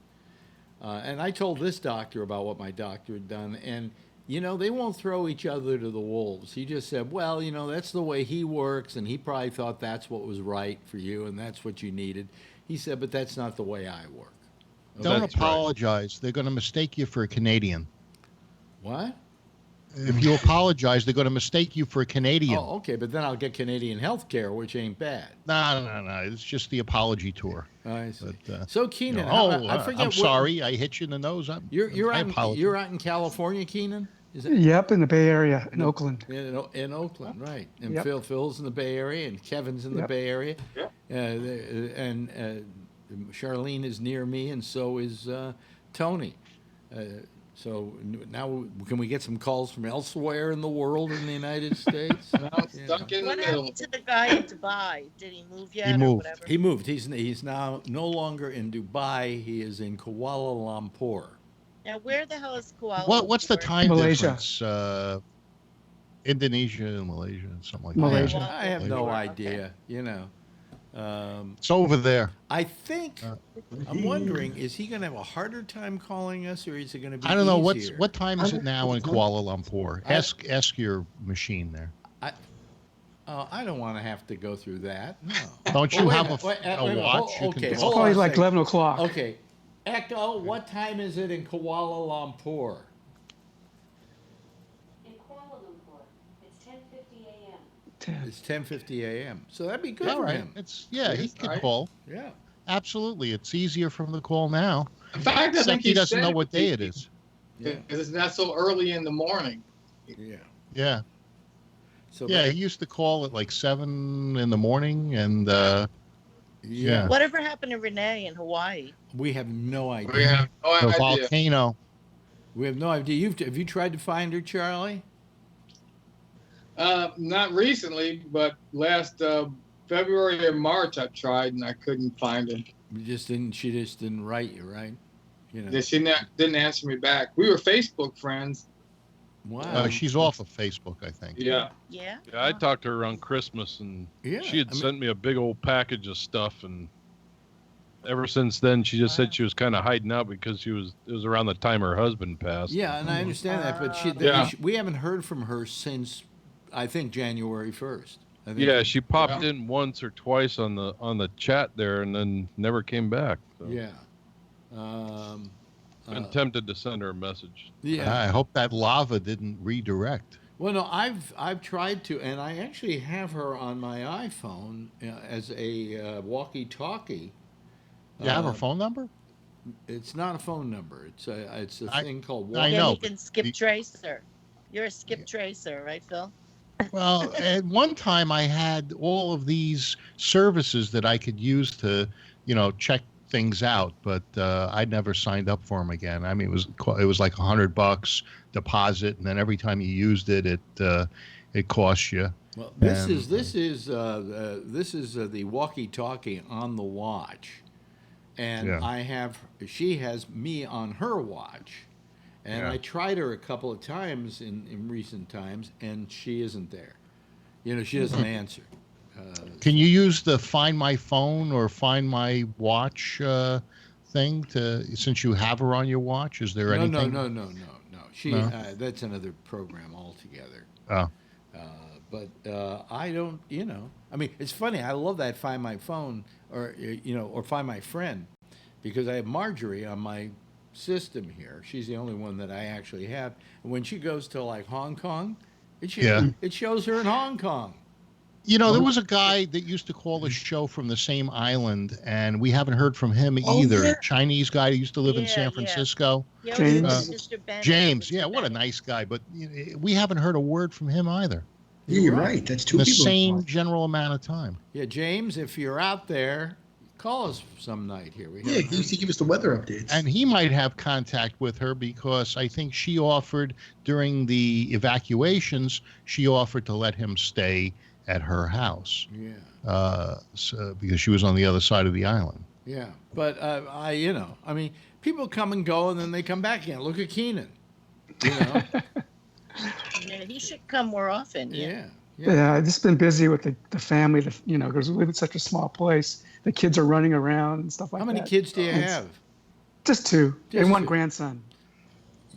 And I told this doctor about what my doctor had done, and they won't throw each other to the wolves. He just said, well, that's the way he works, and he probably thought that's what was right for you, and that's what you needed. He said, but that's not the way I work. Don't apologize. Right. They're going to mistake you for a Canadian. What? If you apologize, they're going to mistake you for a Canadian. Oh, okay, but then I'll get Canadian health care, which ain't bad. No. It's just the apology tour. I see. But, so, Keenan, I forget. I'm sorry. I hit you in the nose. You're out in California, Keenan? Yep, in the Bay Area, in Oakland. In Oakland, right. And yep. Phil's in the Bay Area, and Kevin's in the Bay Area. Yep. And Charlene is near me, and so is Tony. So now, can we get some calls from elsewhere in the world in the United States? Stuck in the What middle. happened to the guy in Dubai? Did he move yet? He moved. Or whatever? He moved. He's now no longer in Dubai. He is in Kuala Lumpur. Now, where the hell is Kuala Lumpur? What's the time Malaysia. difference? Indonesia and Malaysia, something like Malaysia. that. I have no idea. It's over there. I think I'm wondering, is he going to have a harder time calling us, or is it going to be? I don't know easier? what time is it now in Kuala Lumpur. Ask your machine there. I don't want to have to go through that. No. Don't you have a watch? Okay, It's probably like 11 o'clock. Okay, Echo, what time is it in Kuala Lumpur? In Kuala Lumpur, it's 10:50 a.m. It's 10:50 a.m. So that'd be good All for right. him. He can call. Yeah. Absolutely. It's easier from the call now. In fact, I think he doesn't know what day it is. Because it's not so early in the morning. Yeah. Yeah. So he used to call at like 7 in the morning, and yeah. Whatever happened to Renee in Hawaii? We have no idea. We have no the idea. volcano. We have no idea. Have you tried to find her, Charlie? Not recently, but last February or March I tried and I couldn't find her. She just didn't write you, right? Yeah, she didn't answer me back. We were Facebook friends. Wow. She's off of Facebook, I think. Yeah. Yeah. Yeah, I talked to her around Christmas, and she had sent me a big old package of stuff, and ever since then, she just said she was kind of hiding out because it was around the time her husband passed. Yeah, and I understand that, but we haven't heard from her since, I think, January 1st. Yeah, she popped in once or twice on the chat there, and then never came back. So. Yeah. Been tempted to send her a message. Yeah. I hope that lava didn't redirect. Well, no, I've tried to, and I actually have her on my iPhone as a walkie-talkie. You have her phone number? It's not a phone number. It's a thing called walkie. I know. You can skip tracer. You're a skip tracer, right, Phil? Well, at one time I had all of these services that I could use to, check things out, but I never signed up for them again. I mean, it was like $100 deposit, and then every time you used it, it cost you. Well, this is the walkie-talkie on the watch, and she has me on her watch, and I tried her a couple of times in recent times, and she isn't there. She doesn't answer. Can you use the Find My Phone or Find My Watch thing since you have her on your watch? Is there anything? No. That's another program altogether. Oh. But I don't, I mean, it's funny. I love that Find My Phone or Find My Friend, because I have Marjorie on my system here. She's the only one that I actually have. And when she goes to like Hong Kong, it shows her in Hong Kong. You know, there was a guy that used to call the show from the same island, and we haven't heard from him either. Yeah. Chinese guy who used to live in San Francisco. Yeah, James. Mr. Bennett. James, Mr. yeah, what a Bennett. nice guy. But we haven't heard a word from him either. Yeah, you're right. That's two The people. same general amount of time. Yeah, James, if you're out there, call us some night here. Yeah, he used to give us the weather updates. And he might have contact with her because I think she offered during the evacuations, she offered to let him stay at her house. Yeah. Because she was on the other side of the island. Yeah. But, I mean, people come and go and then they come back again. Look at Keenan. You know? Yeah, he should come more often. Yeah, I've just been busy with the family, because we live in such a small place. The kids are running around and stuff like that. How many kids do you have? Just two. Just and one two. grandson.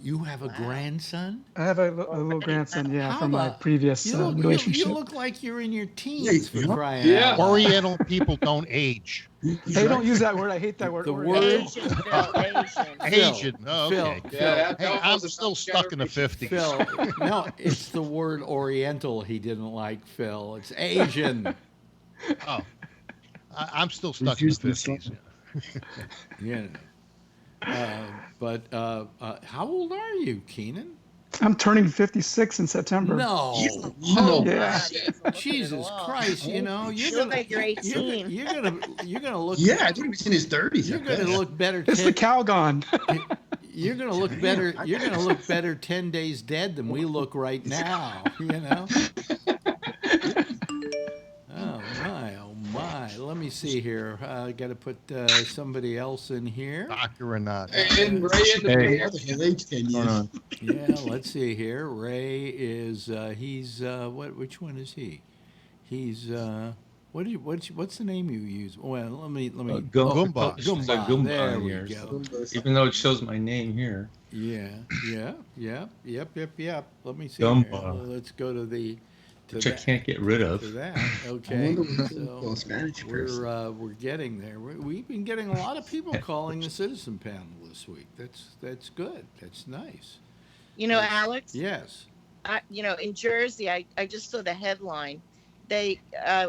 You have a grandson? I have a little grandson, How from my about- previous relationship. You look like you're in your teens for crying Yeah. out loud. Oriental people don't age. Hey, don't use that word. I hate that word. The Oriental. word- Asian, Phil, Asian. Asian. Oh, okay. Phil, Yeah, Hey, I'm still stuck in the 50s. Phil, no, it's the word Oriental he didn't like, Phil. It's Asian. Oh, I'm still stuck in the 50s. Yeah. But how old are you, Keenan? I'm turning 56 in September. No. No. Yeah. Jesus Christ! You know You look like you're 18. You're gonna look. Yeah, I think he was in his 30s. You're gonna look better. It's the Calgon. You're gonna look better. You're gonna look better 10 days dead than we look right now. You know. Oh my! Let me see here. I got to put somebody else in here. Doctor or not. And Ray in the Hey, he'll age 10 years. Yeah, let's see here. Ray is he's what? Which one is he? He's what's the name you use? Well, let me. Goomba. Goomba. There's a Goomba There on we here, go. Even though it shows my name here. Yeah. Yep. Let me see. Goomba. Here. Let's go to the. Which I can't get rid of. To that. I Okay. wonder what a Spanish person. We're getting there. We've been getting a lot of people calling the citizen panel this week. That's good. That's nice. You know, Alex? Yes. In Jersey, I just saw the headline. They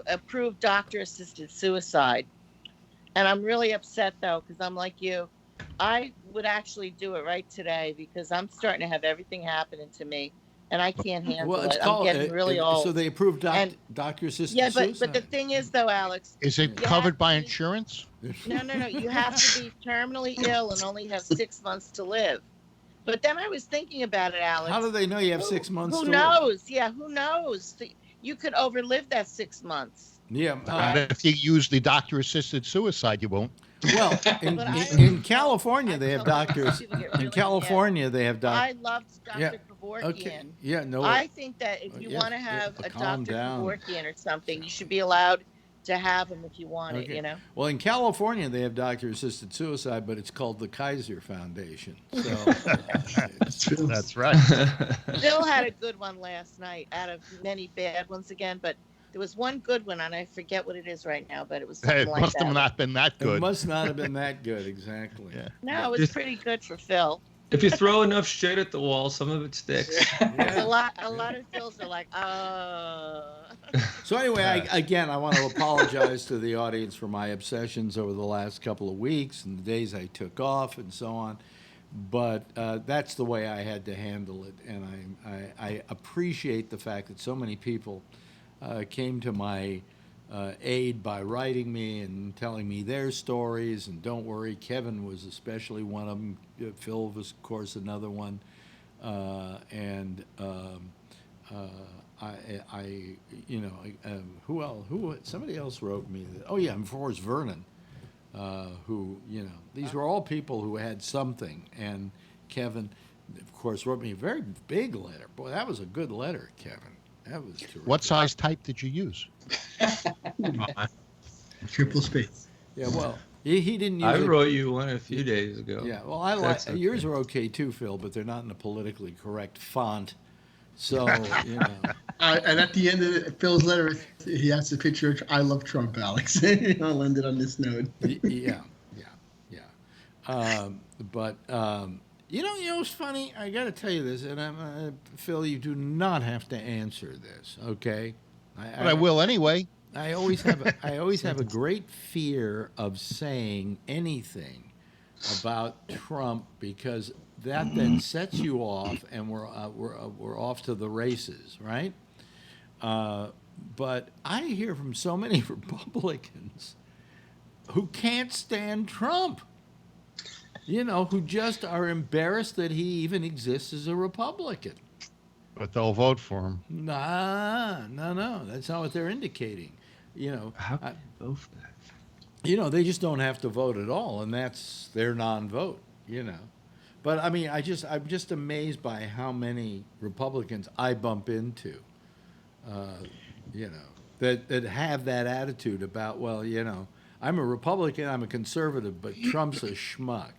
approved doctor-assisted suicide. And I'm really upset, though, because I'm like you. I would actually do it right today because I'm starting to have everything happening to me. And I can't handle Well, it's it. called. I'm getting really old. So they approved doctor-assisted suicide. Yeah, but the thing is, though, Alex. Is it covered by insurance? No. You have to be terminally ill and only have 6 months to live. But then I was thinking about it, Alex. How do they know you have 6 months Who to knows? live? Yeah, who knows? You could overlive that 6 months. Yeah. And if you use the doctor-assisted suicide, you won't. Well, in California, they have doctors. In California, they have doctors. I loved Dr. Yeah. Kevorkian. Okay. Yeah, no. I think that if you want to have a calm Dr. down. Kevorkian or something, you should be allowed to have him if you want it, you know? Well, in California, they have doctor-assisted suicide, but it's called the Kaiser Foundation. So That's right. Bill had a good one last night out of many bad ones again, but there was one good one, and I forget what it is right now, but it was something It like must that. have not been that it good. must not have been that good, exactly. Yeah. No, it was pretty good for Phil. If you throw enough shit at the wall, some of it sticks. There's a lot of Phils are like, So anyway, I want to apologize to the audience for my obsessions over the last couple of weeks and the days I took off and so on. But that's the way I had to handle it, and I appreciate the fact that so many people came to my aid by writing me and telling me their stories. And don't worry, Kevin was especially one of them. Phil was, of course, another one. Who else? Somebody else wrote me that. Oh yeah, and of course Vernon. These were all people who had something. And Kevin, of course, wrote me a very big letter. Boy, that was a good letter, Kevin. That was terrific. What size type did you use? Triple space. Yeah, well, he didn't use I it. wrote you one a few days ago. Yeah, well, I like yours are okay too, Phil, but they're not in a politically correct font. So, And at the end of Phil's letter, he has a picture of "I love Trump," Alex. I'll end it on this note. Yeah. It's funny. I got to tell you this, and Phil, you do not have to answer this, okay? But I will anyway. I always have a great fear of saying anything about Trump because that then sets you off, and we're off to the races, right? But I hear from so many Republicans who can't stand Trump. Who just are embarrassed that he even exists as a Republican. But they'll vote for him. No. That's not what they're indicating. How can they vote for that? They just don't have to vote at all, and that's their non-vote. But I mean, I'm just amazed by how many Republicans I bump into. That have that attitude about, well, I'm a Republican, I'm a conservative, but Trump's a schmuck.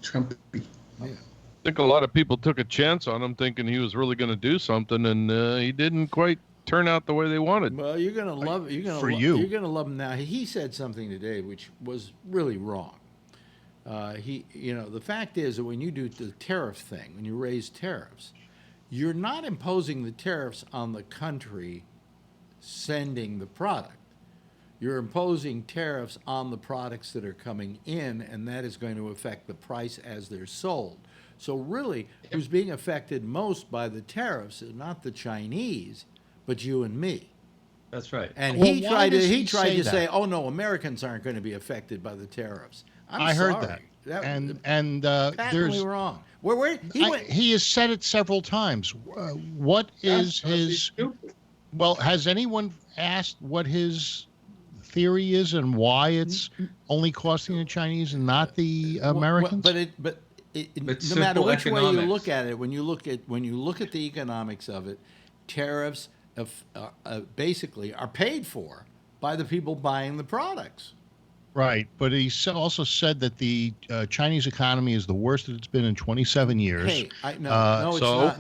Trump. Yeah. I think a lot of people took a chance on him thinking he was really going to do something, and he didn't quite turn out the way they wanted. Well, you're going to love it. You're going to love him now. He said something today which was really wrong. The fact is that when you do the tariff thing, when you raise tariffs, you're not imposing the tariffs on the country sending the product. You're imposing tariffs on the products that are coming in, and that is going to affect the price as they're sold. So really, who's being affected most by the tariffs is not the Chinese, but you and me. That's right. And he tried to say, "Oh no, Americans aren't going to be affected by the tariffs." I heard that. Patently wrong. He has said it several times. What is his? Well, has anyone asked what his theory is and why it's only costing the Chinese and not the Americans? But no matter which way you look at it, when you look at the economics of it, tariffs basically are paid for by the people buying the products. Right, but he also said that the Chinese economy is the worst that it's been in 27 years. Hey, it's not.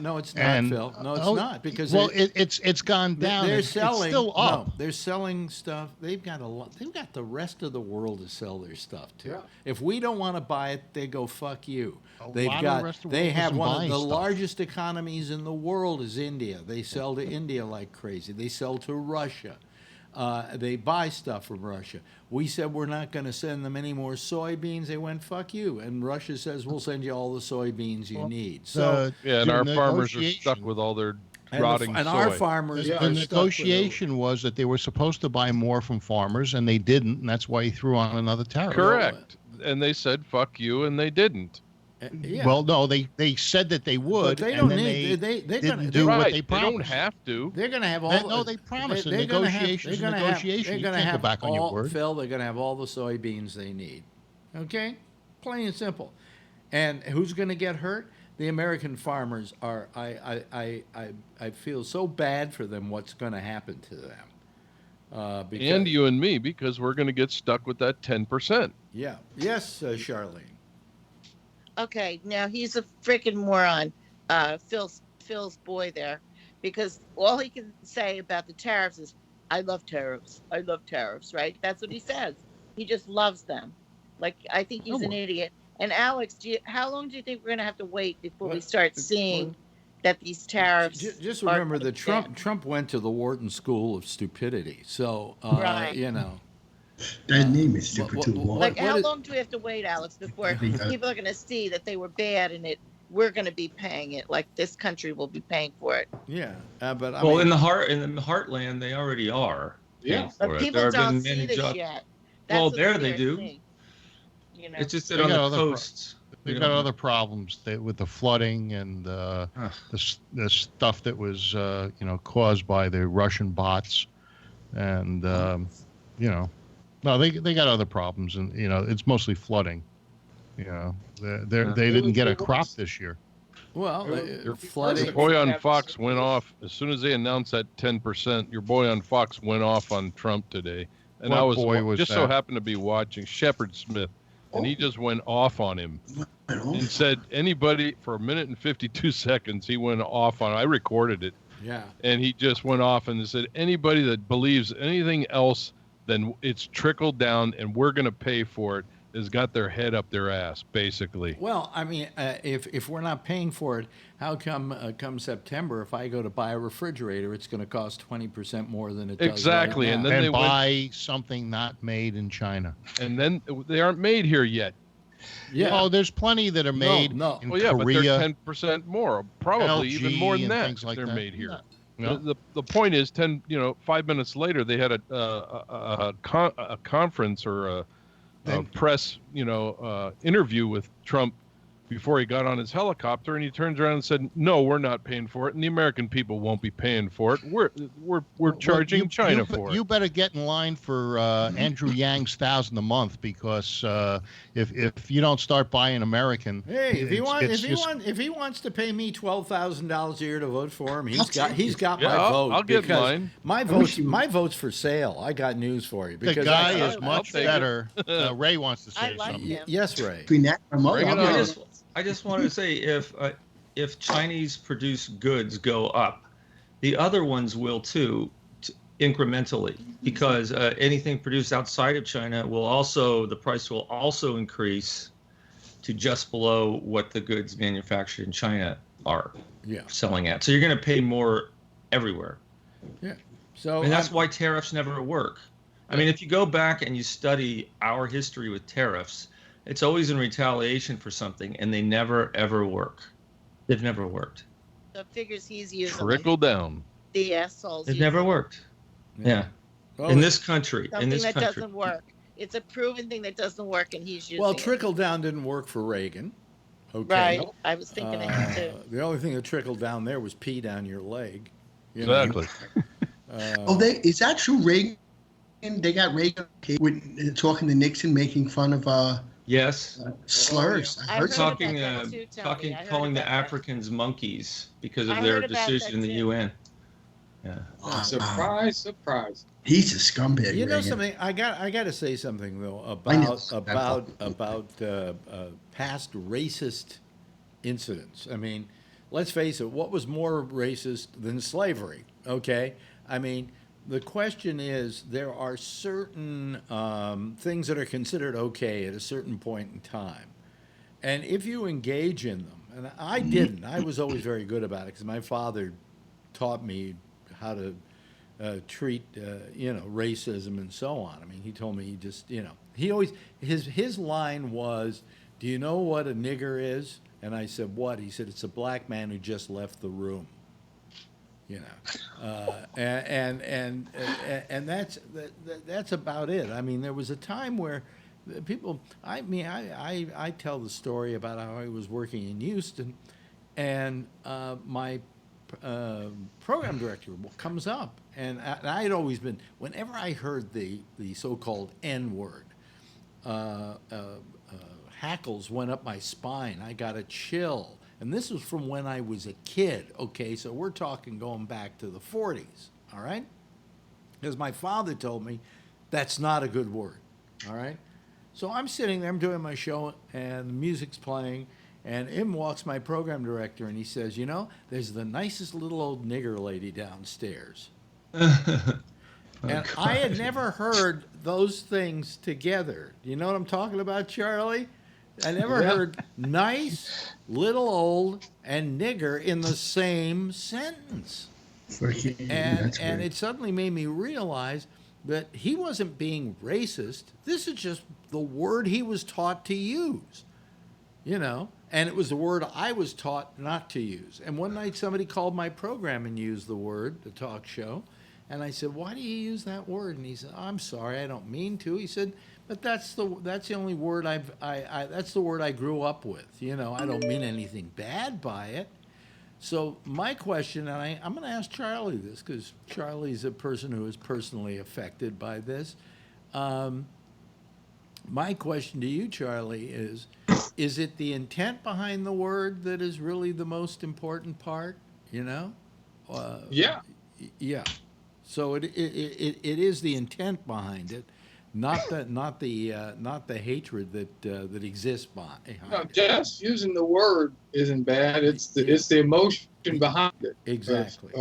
No, it's not, Phil. No, it's not because it's gone down. They're selling. It's still up. No, they're selling stuff. They've got the rest of the world to sell their stuff to. Yeah. If we don't want to buy it, they go fuck you. They have one of the largest economies in the world is India. They sell to India like crazy. They sell to Russia. They buy stuff from Russia. We said we're not going to send them any more soybeans. They went, fuck you. And Russia says, we'll send you all the soybeans you need. So and our farmers are stuck with all their rotting soy. And our farmers the negotiation was that they were supposed to buy more from farmers, and they didn't, and that's why he threw on another tariff. Correct. And they said, fuck you, and they didn't. Yeah. Well, no, they said that they would, but they don't need. They didn't do what they promised. They don't have to. They're going to have all. No, they promised. Negotiations. They're going to have go back on your word. Phil, they're going to have all the soybeans they need. Okay, plain and simple. And who's going to get hurt? The American farmers are. I feel so bad for them. What's going to happen to them? And you and me, because we're going to get stuck with that 10%. Yeah. Yes, Charlene. Okay, now he's a freaking moron, Phil's boy there, because all he can say about the tariffs is, I love tariffs, right? That's what he says. He just loves them. Like, I think he's an idiot. And Alex, how long do you think we're going to have to wait before we start seeing that these tariffs just remember that Trump went to the Wharton School of Stupidity. So, right. That name is stupid too. Like, how long do we have to wait, Alex, before people are going to see that they were bad and we're going to be paying it? Like, this country will be paying for it. Yeah, but I mean, in the heartland, they already are. Yeah, but people don't see this yet. Well, there they do. It's just that on the coasts. They've got other problems with the flooding and the stuff that was caused by the Russian bots, and No, they got other problems, and it's mostly flooding. They didn't get a crop this year. Well, flooding. Your boy on Fox went off as soon as they announced that 10%. Your boy on Fox went off on Trump today, and I was so happened to be watching Shepard Smith, and he just went off on him and said anybody for 1 minute and 52 seconds. He went off on. I recorded it. Yeah. And he just went off and said anybody that believes anything else, then it's trickled down, and we're going to pay for it. has got their head up their ass, basically. Well, I mean, if we're not paying for it, how come September, if I go to buy a refrigerator, it's going to cost 20% more than it does exactly, right now. And then they buy something not made in China, and then they aren't made here yet. Yeah. Oh, there's plenty that are made in Korea. But they're 10% more, probably LG even more than that. Things like they're that. made here. Yeah. The point is, 5 minutes later, they had a conference or a press interview with Trump before he got on his helicopter, and he turns around and said, "No, we're not paying for it, and the American people won't be paying for it. We're charging China for it." You better get in line for Andrew Yang's $1,000 a month, because if you don't start buying American, hey, if he wants to pay me $12,000 a year to vote for him, he's got my vote. I'll get mine. My vote's for sale. I got news for you. The guy is much better. Ray wants to say something. Yes, Ray. I just wanted to say, if Chinese produced goods go up, the other ones will too, incrementally, because anything produced outside of China the price will also increase to just below what the goods manufactured in China are selling at. So you're going to pay more everywhere. Yeah. So and that's why tariffs never work. I mean, if you go back and you study our history with tariffs, it's always in retaliation for something, and they never, ever work. They've never worked. The figures he's using. Trickle down. The assholes. It never worked. Yeah. Well, in this country. Something that doesn't work. It's a proven thing that doesn't work, and he's using Well, trickle down didn't work for Reagan. Okay. Right. I was thinking of him, too. The only thing that trickled down there was pee down your leg. Exactly. Is that true? Reagan, they got Reagan talking to Nixon, making fun of yes. Slurs. I heard calling the Africans monkeys because of their decision in the UN. Yeah. Surprise! He's a scumbag. You know something? I got to say something though about past racist incidents. I mean, let's face it. What was more racist than slavery? Okay. I mean, the question is, there are certain things that are considered okay at a certain point in time. And if you engage in them, and I didn't, I was always very good about it because my father taught me how to treat, racism and so on. I mean, he told me he always, his line was, "Do you know what a nigger is?" And I said, "What?" He said, "It's a black man who just left the room." And that's about it. I mean, there was a time where people. I tell the story about how I was working in Houston, and my program director comes up, and I had always been. Whenever I heard the so-called N word, hackles went up my spine. I got a chill. And this was from when I was a kid, okay? So we're talking going back to the 40s, all right? Because my father told me that's not a good word, all right? So I'm sitting there, I'm doing my show, and the music's playing, and in walks my program director, and he says, there's the nicest little old nigger lady downstairs. And I had never heard those things together. You know what I'm talking about, Charlie? I never heard nice, little old, and nigger in the same sentence. And it suddenly made me realize that he wasn't being racist. This is just the word he was taught to use, and it was the word I was taught not to use. And one night somebody called my program and used the word, the talk show, and I said, "Why do you use that word?" And he said, "I'm sorry, I don't mean to." He said, "But that's the only word that's the word I grew up with. I don't mean anything bad by it." So my question, and I'm going to ask Charlie this because Charlie's a person who is personally affected by this. My question to you, Charlie, is it the intent behind the word that is really the most important part? Yeah. Yeah. So it is the intent behind it. Not the hatred that exists behind. No, just using the word isn't bad. It's the emotion behind it. Exactly.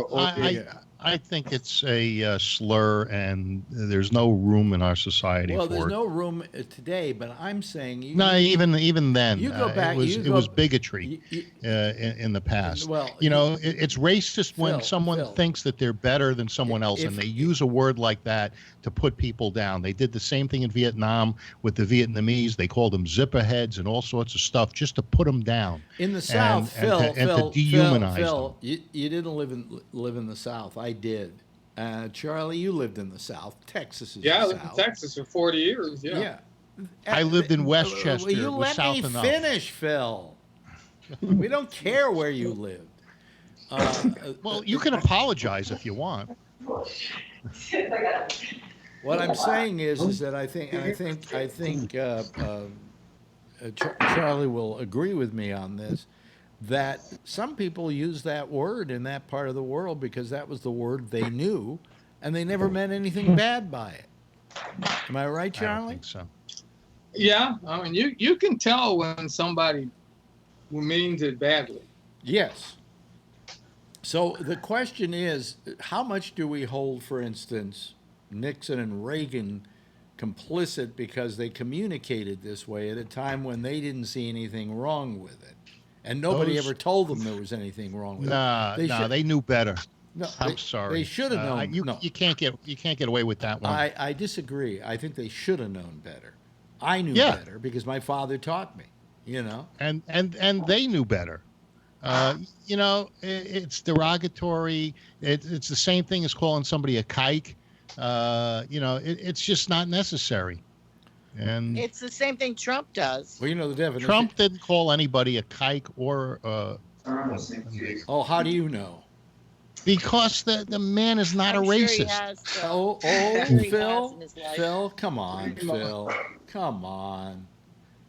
I think it's a slur, and there's no room in our society well, for it. there's no room today, but I'm saying even then, you go back. It was bigotry in the past. Well, it's racist when someone thinks that they're better than someone else, and they use a word like that to put people down. They did the same thing in Vietnam with the Vietnamese. They called them zipper heads and all sorts of stuff just to put them down. In the South, Phil, to dehumanize Phil, them. You didn't live in the South. I did. Charlie, you lived in the South. Texas is I the lived South. in Texas for 40 years. Yeah. I lived in Westchester. You let south me enough. finish, Phil. We don't care where you lived. Well, you can apologize if you want. What I'm saying is that I think Charlie will agree with me on this, that some people use that word in that part of the world because that was the word they knew, and they never meant anything bad by it. Am I right, Charlie? I don't think so. Yeah, I mean, you can tell when somebody means it badly. Yes. So the question is, how much do we hold, for instance, Nixon and Reagan complicit because they communicated this way at a time when they didn't see anything wrong with it, and nobody ever told them there was anything wrong with it? They knew better. No, I'm sorry. They should have known. You can't get away with that one. I disagree. I think they should have known better. I knew better because my father taught me. And they knew better. It's derogatory. It's the same thing as calling somebody a kike. It's just not necessary. And it's the same thing Trump does. Well, the definition. Trump didn't call anybody a kike or. Oh, how do you know? Because the man is not a racist. Phil, come on, Phil, come on.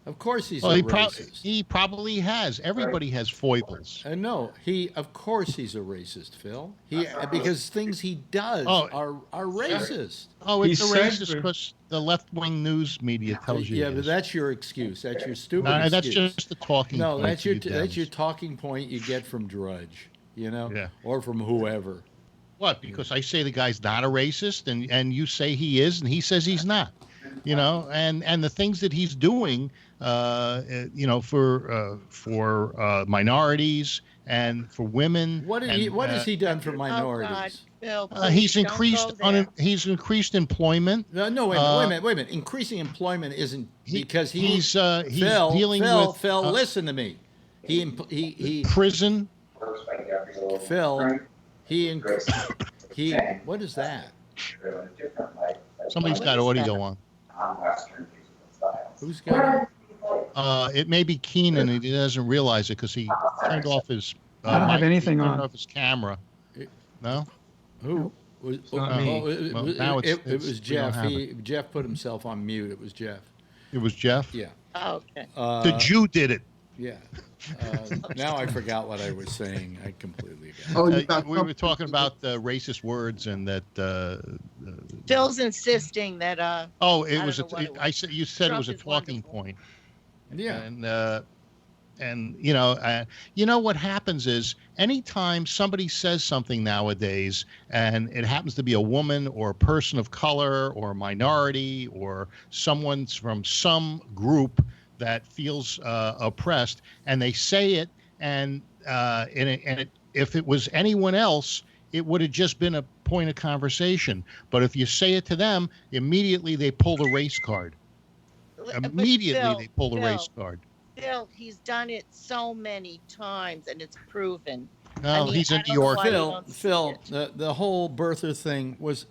Of course he's a racist. He probably has. Everybody has foibles. No, of course he's a racist, Phil. Because things he does are racist. Oh, it's a racist because the left-wing news media tells you. Yeah, but that's your excuse. That's your stupid excuse. That's just the talking point. No, that's your talking point you get from Drudge, or from whoever. What? Because I say the guy's not a racist, and you say he is, and he says he's not. And the things that he's doing, for minorities and for women. What has he done for minorities? Oh God, Phil, he's increased employment. No, wait a minute. Increasing employment isn't because he's dealing with. Phil, listen to me. He prison. Phil, he. What is that? Somebody's got audio on. Who's got it? It may be Keenan, and he doesn't realize it because he turned off his. I don't have anything on. Turned off his camera. No. Who? It was Jeff. Jeff put himself on mute. It was Jeff. It was Jeff? Yeah. Oh, okay. The Jew did it. Yeah. Now I forgot what I was saying. I completely we were talking about racist words and that. Phil's insisting that. You said it was a talking point. Yeah. And what happens is anytime somebody says something nowadays and it happens to be a woman or a person of color or a minority or someone from some group that feels oppressed, and they say it, if it was anyone else, it would have just been a point of conversation. But if you say it to them, immediately they pull the race card. They pull the race card. Phil, he's done it so many times, and it's proven. No, he's in New York. Phil, the whole birther thing was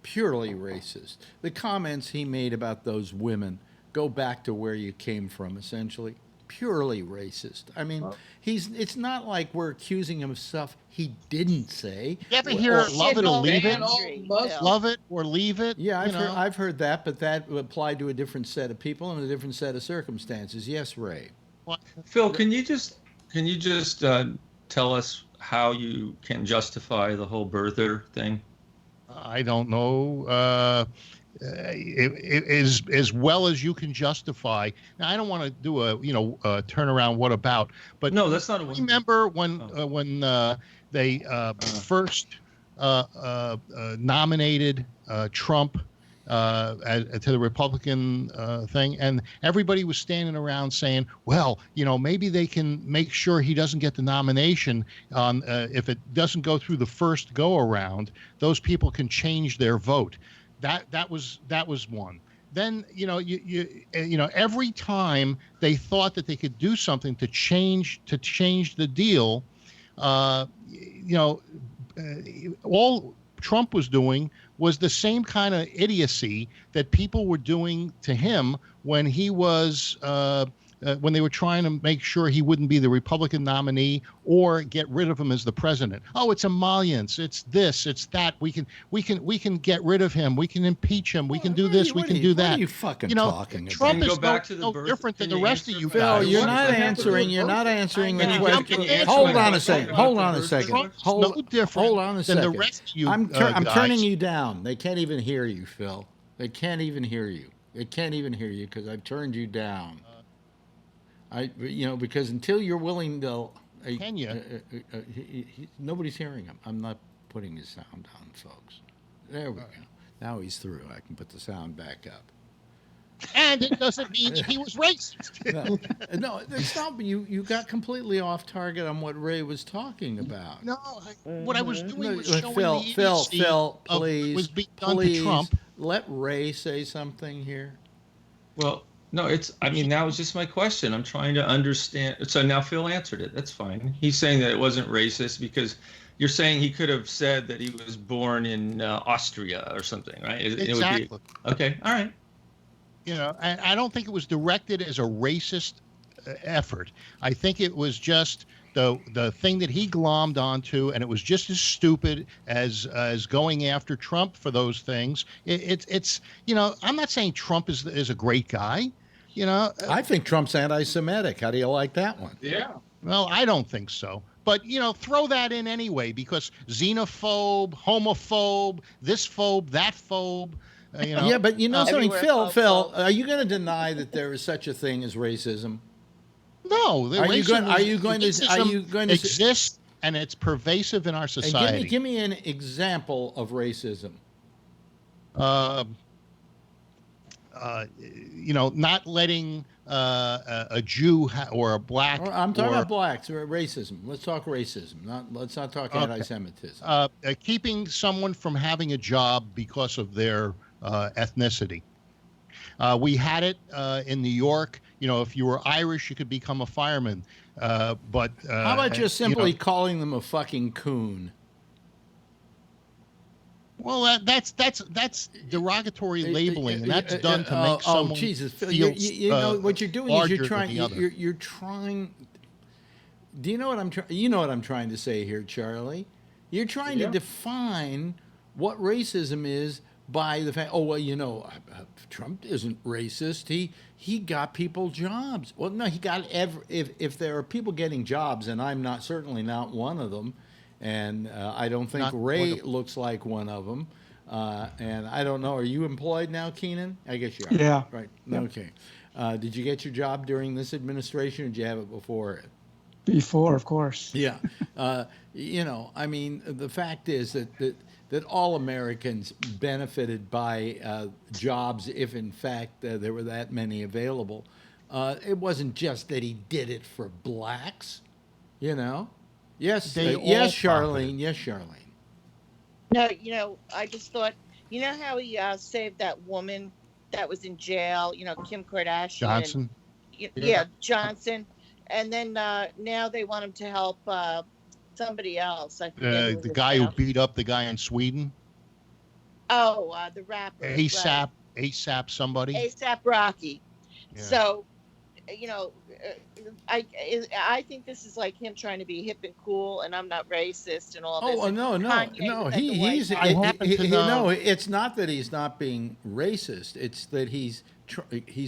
purely racist. The comments he made about those women go back to where you came from, essentially. Purely racist. I mean, it's not like we're accusing him of stuff he didn't say. You ever hear love it or leave it? Love it or leave it? Yeah, I've heard that, but that applied to a different set of people and a different set of circumstances. Yes, Ray. What? Phil, can you just tell us how you can justify the whole birther thing? I don't know. It is as well as you can justify. Now, I don't want to do a turnaround. What about? But no, that's not. Remember when they first nominated Trump to the Republican thing, and everybody was standing around saying, well, maybe they can make sure he doesn't get the nomination on if it doesn't go through the first go around, those people can change their vote. That was one. Then every time they thought that they could do something to change the deal, all Trump was doing was the same kind of idiocy that people were doing to him when he was when they were trying to make sure he wouldn't be the Republican nominee or get rid of him as the president. Oh, it's emollients. It's this. It's that. We can get rid of him. We can impeach him. We can do this. We can do that. What are you fucking talking about? Trump is no different than the rest of you guys. Phil, you're not answering the question. Hold on a second. Hold on a second. Hold on a second. The rest of you, I'm turning you down. They can't even hear you, Phil. They can't even hear you. They can't even hear you because I've turned you down. Because until you're willing to, nobody's hearing him. I'm not putting his sound on, folks. There we go. Now he's through. I can put the sound back up. And it doesn't mean he was racist. No, it's not. You got completely off target on what Ray was talking about. No, what I was doing was showing Phil, please, was being done to Trump. Let Ray say something here. Well. No, that was just my question. I'm trying to understand. So now Phil answered it. That's fine. He's saying that it wasn't racist because you're saying he could have said that he was born in Austria or something, right? Exactly. It would be, okay. All right. I don't think it was directed as a racist effort. I think it was just the thing that he glommed onto, and it was just as stupid as going after Trump for those things. It's I'm not saying Trump is a great guy. I think Trump's anti-Semitic. How do you like that one? Yeah. Well, I don't think so. But, throw that in anyway, because xenophobe, homophobe, this phobe, that phobe. Yeah, but something, Phil, are you going to deny that there is such a thing as racism? No. Are you going to exist, and it's pervasive in our society? Give me an example of racism. Not letting a Jew or a black. I'm talking about blacks or racism. Let's talk racism. Let's not talk anti-Semitism. Keeping someone from having a job because of their ethnicity. We had it in New York. If you were Irish, you could become a fireman. But how about just simply calling them a fucking coon? Well, that's derogatory labeling, and that's done to make someone. Oh, Jesus! Feel, what you're doing is you're trying. Do you know what I'm trying? You know what I'm trying to say here, Charlie? You're trying to define what racism is by the fact. Oh well, Trump isn't racist. He got people jobs. Well, no, he got if there are people getting jobs, and I'm certainly not one of them. And I don't think Ray looks like one of them. And I don't know. Are you employed now, Keenan? I guess you are. Yeah. Right. Yep. Okay. Did you get your job during this administration, or did you have it before it? Before, of course. Yeah. The fact is that all Americans benefited by jobs if, in fact, there were that many available. It wasn't just that he did it for blacks, Yes, yes, Charlene. Yes, Charlene. No, I just thought, how he saved that woman that was in jail, Kim Kardashian. Johnson. Yeah, Johnson. And then now they want him to help somebody else. I forget the guy who beat up the guy in Sweden. Oh, the rapper. ASAP somebody. ASAP Rocky. Yeah. So, I think this is like him trying to be hip and cool, and I'm not racist and all this. Oh no! It's not that he's not being racist. It's that he's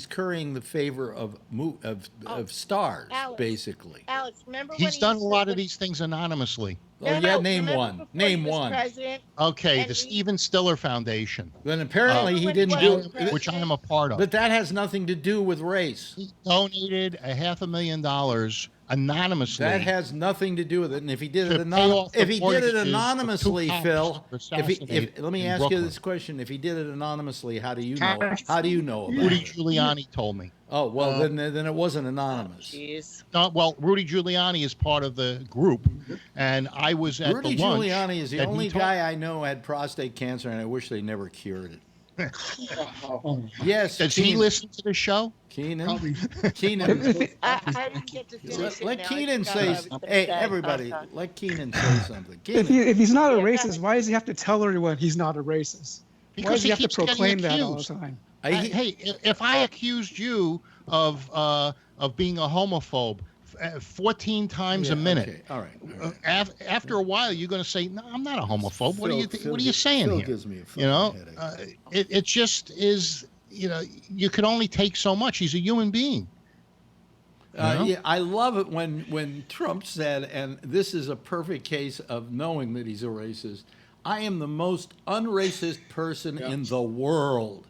currying the favor of stars, Alex, basically. Alex, remember he's done a lot of these things anonymously. Name one. Name one. Okay, the Stephen Stiller Foundation. Then apparently he didn't do it, which I am a part of. But that has nothing to do with race. He donated $500,000 anonymously. That has nothing to do with it. And if he did it anonymously, Phil, let me ask you this question: if he did it anonymously, how do you know? How do you know about Rudy it? Giuliani told me. Oh well, then it wasn't anonymous. Well, Rudy Giuliani is part of the group, and I was at Rudy the lunch. Rudy Giuliani is the only guy I know had prostate cancer, and I wish they never cured it. Yes. Does he listen to the show? Keenan. I didn't get to finish Let Keenan say. Hey, everybody, let Keenan say something. If he's not a racist, why does he have to tell everyone he's not a racist? Why does he have to proclaim that all the time? Hey, if I accused you of being a homophobe 14 times a minute, okay. All right. After a while, you're going to say, "No, I'm not a homophobe." What are you saying Phil here? Gives me a headache. It just is. You can only take so much. He's a human being. Yeah, I love it when Trump said, and this is a perfect case of knowing that he's a racist. I am the most unracist person in the world.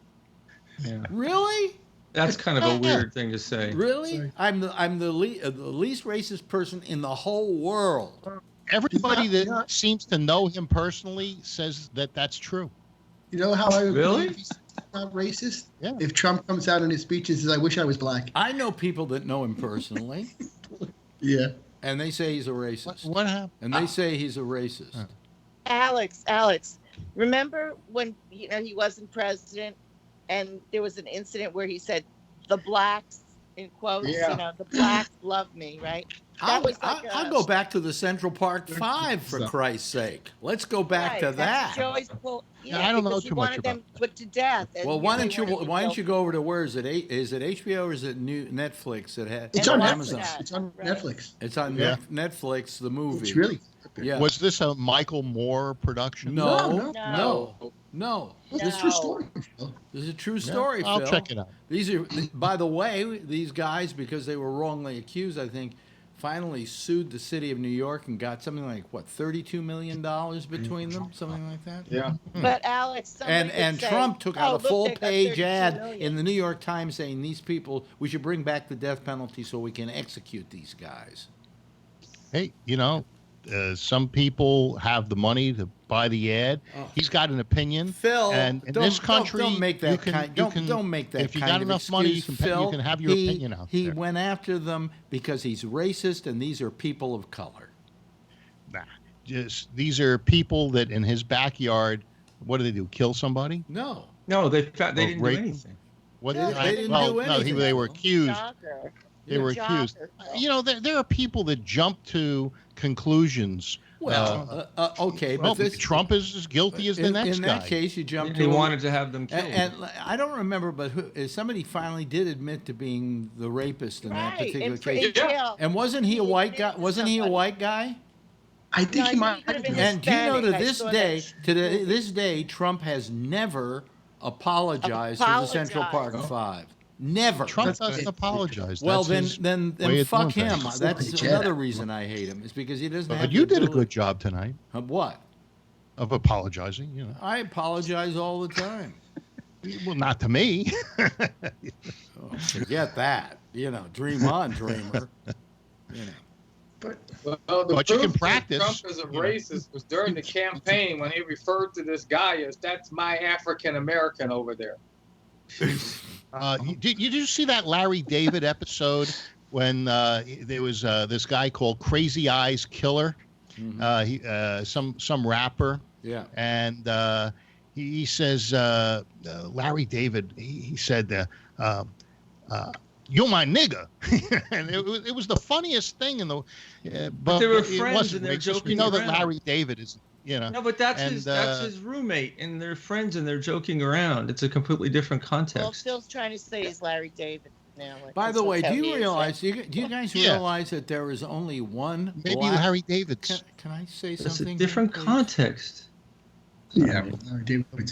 Yeah. Really? That's kind of a weird thing to say. Really? Sorry. I'm the least racist person in the whole world. Everybody that seems to know him personally says that that's true. You know how I really? If he's not racist? Yeah. If Trump comes out in his speech and says, "I wish I was black." I know people that know him personally. Yeah. And they say he's a racist. What happened? And they say he's a racist. Alex, remember when he wasn't president? And there was an incident where he said, "The blacks," in quotes, the blacks love me, right? I'll go back to the Central Park Five, for Christ's sake. Let's go back to that. I don't know too much about them put to death. Well, why don't you go over to where is it? Is it HBO or is it Netflix? It's on Amazon. It's on Netflix. It's on Netflix. The movie. It's really. Yeah. Was this a Michael Moore production? No. This is a true story. This is a true story, I'll Phil. check it out. These are, by the way, these guys, because they were wrongly accused, I think, finally sued the city of New York and got something like, $32 million between them? Something like that? Yeah. But Alex, and Trump took out a full-page ad in the New York Times saying these people, we should bring back the death penalty so we can execute these guys. Hey, some people have the money to buy the ad. He's got an opinion. Phil, and in this country, don't make that don't make that if you kind got of enough excuse, money, you Phil, can have your opinion out He there. went after them because he's racist, and these are people of color. Nah, these are people that in his backyard. What do they do? Kill somebody? No, they didn't do anything. What they didn't do anything. They were accused. They were accused. There are people that jump to conclusions. Well, okay, but Trump is as guilty as the next guy. In that case, you jump to. He wanted to have them killed. And I don't remember, but somebody finally did admit to being the rapist in that particular case. Yeah. And wasn't he a white guy? Wasn't he a white guy? I think he might. And do you know to this day, Trump has never apologized to the Central Park Five. Never. Trump doesn't apologize. Well, then fuck him. That's another reason I hate him. Is because he doesn't have. But you did a good job tonight. Of what? Of apologizing. I apologize all the time. Well, not to me. Forget that. Dream on, dreamer. But you can practice. Trump is a racist was during the campaign when he referred to this guy as "that's my African American over there." Did you see that Larry David episode when there was this guy called Crazy Eyes Killer? Mm-hmm. Some rapper. Yeah. And he says, Larry David, he said, "You're my nigga," and it was the funniest thing in the. But they were friends and they're joking. We know around. that Larry David is. No, but that's his roommate, and they're friends, and they're joking around. It's a completely different context. Well, Phil's trying to say he's Larry David now. By the way, do you guys realize that there is only one? Maybe Larry David. Can I say it's something? It's a different context. Yeah,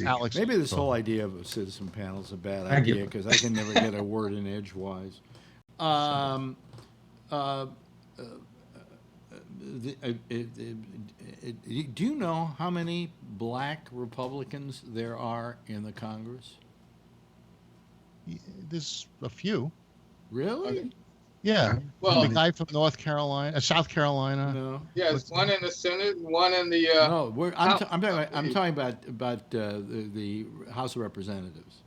Alex. Maybe this whole idea of a citizen panel is a bad idea because I can never get a word in edgewise. Do you know how many black Republicans there are in the Congress? There's a few. Really? Yeah. Well, the guy from South Carolina. No. Yes, one in the Senate, one in the. No, I'm talking about the House of Representatives.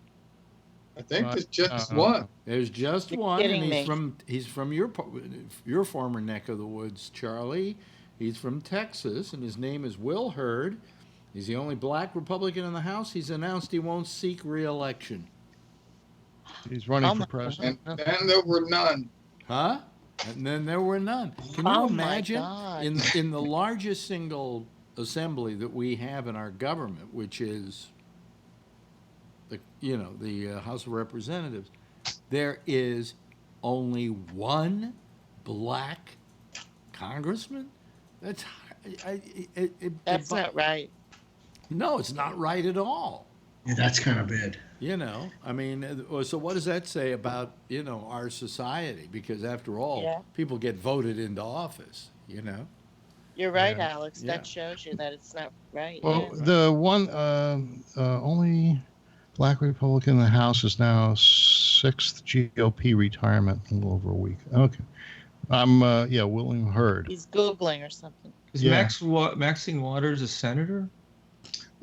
I think there's just one. There's just You're one, and kidding he's from your former neck of the woods, Charlie. He's from Texas, and his name is Will Hurd. He's the only black Republican in the House. He's announced he won't seek re-election. He's running for president. And there were none. Huh? And then there were none. Can you imagine in the largest single assembly that we have in our government, which is the House of Representatives, there is only one black congressman? That's not right. No, it's not right at all. Yeah, that's kind of bad. I mean, so what does that say about, our society? Because after all, people get voted into office, You're right, Alex. That shows you that it's not right. Well, the one, only black Republican in the House is now 6th GOP retirement in a little over a week. Okay. William Hurd. He's Googling or something. Is Maxine Waters a senator?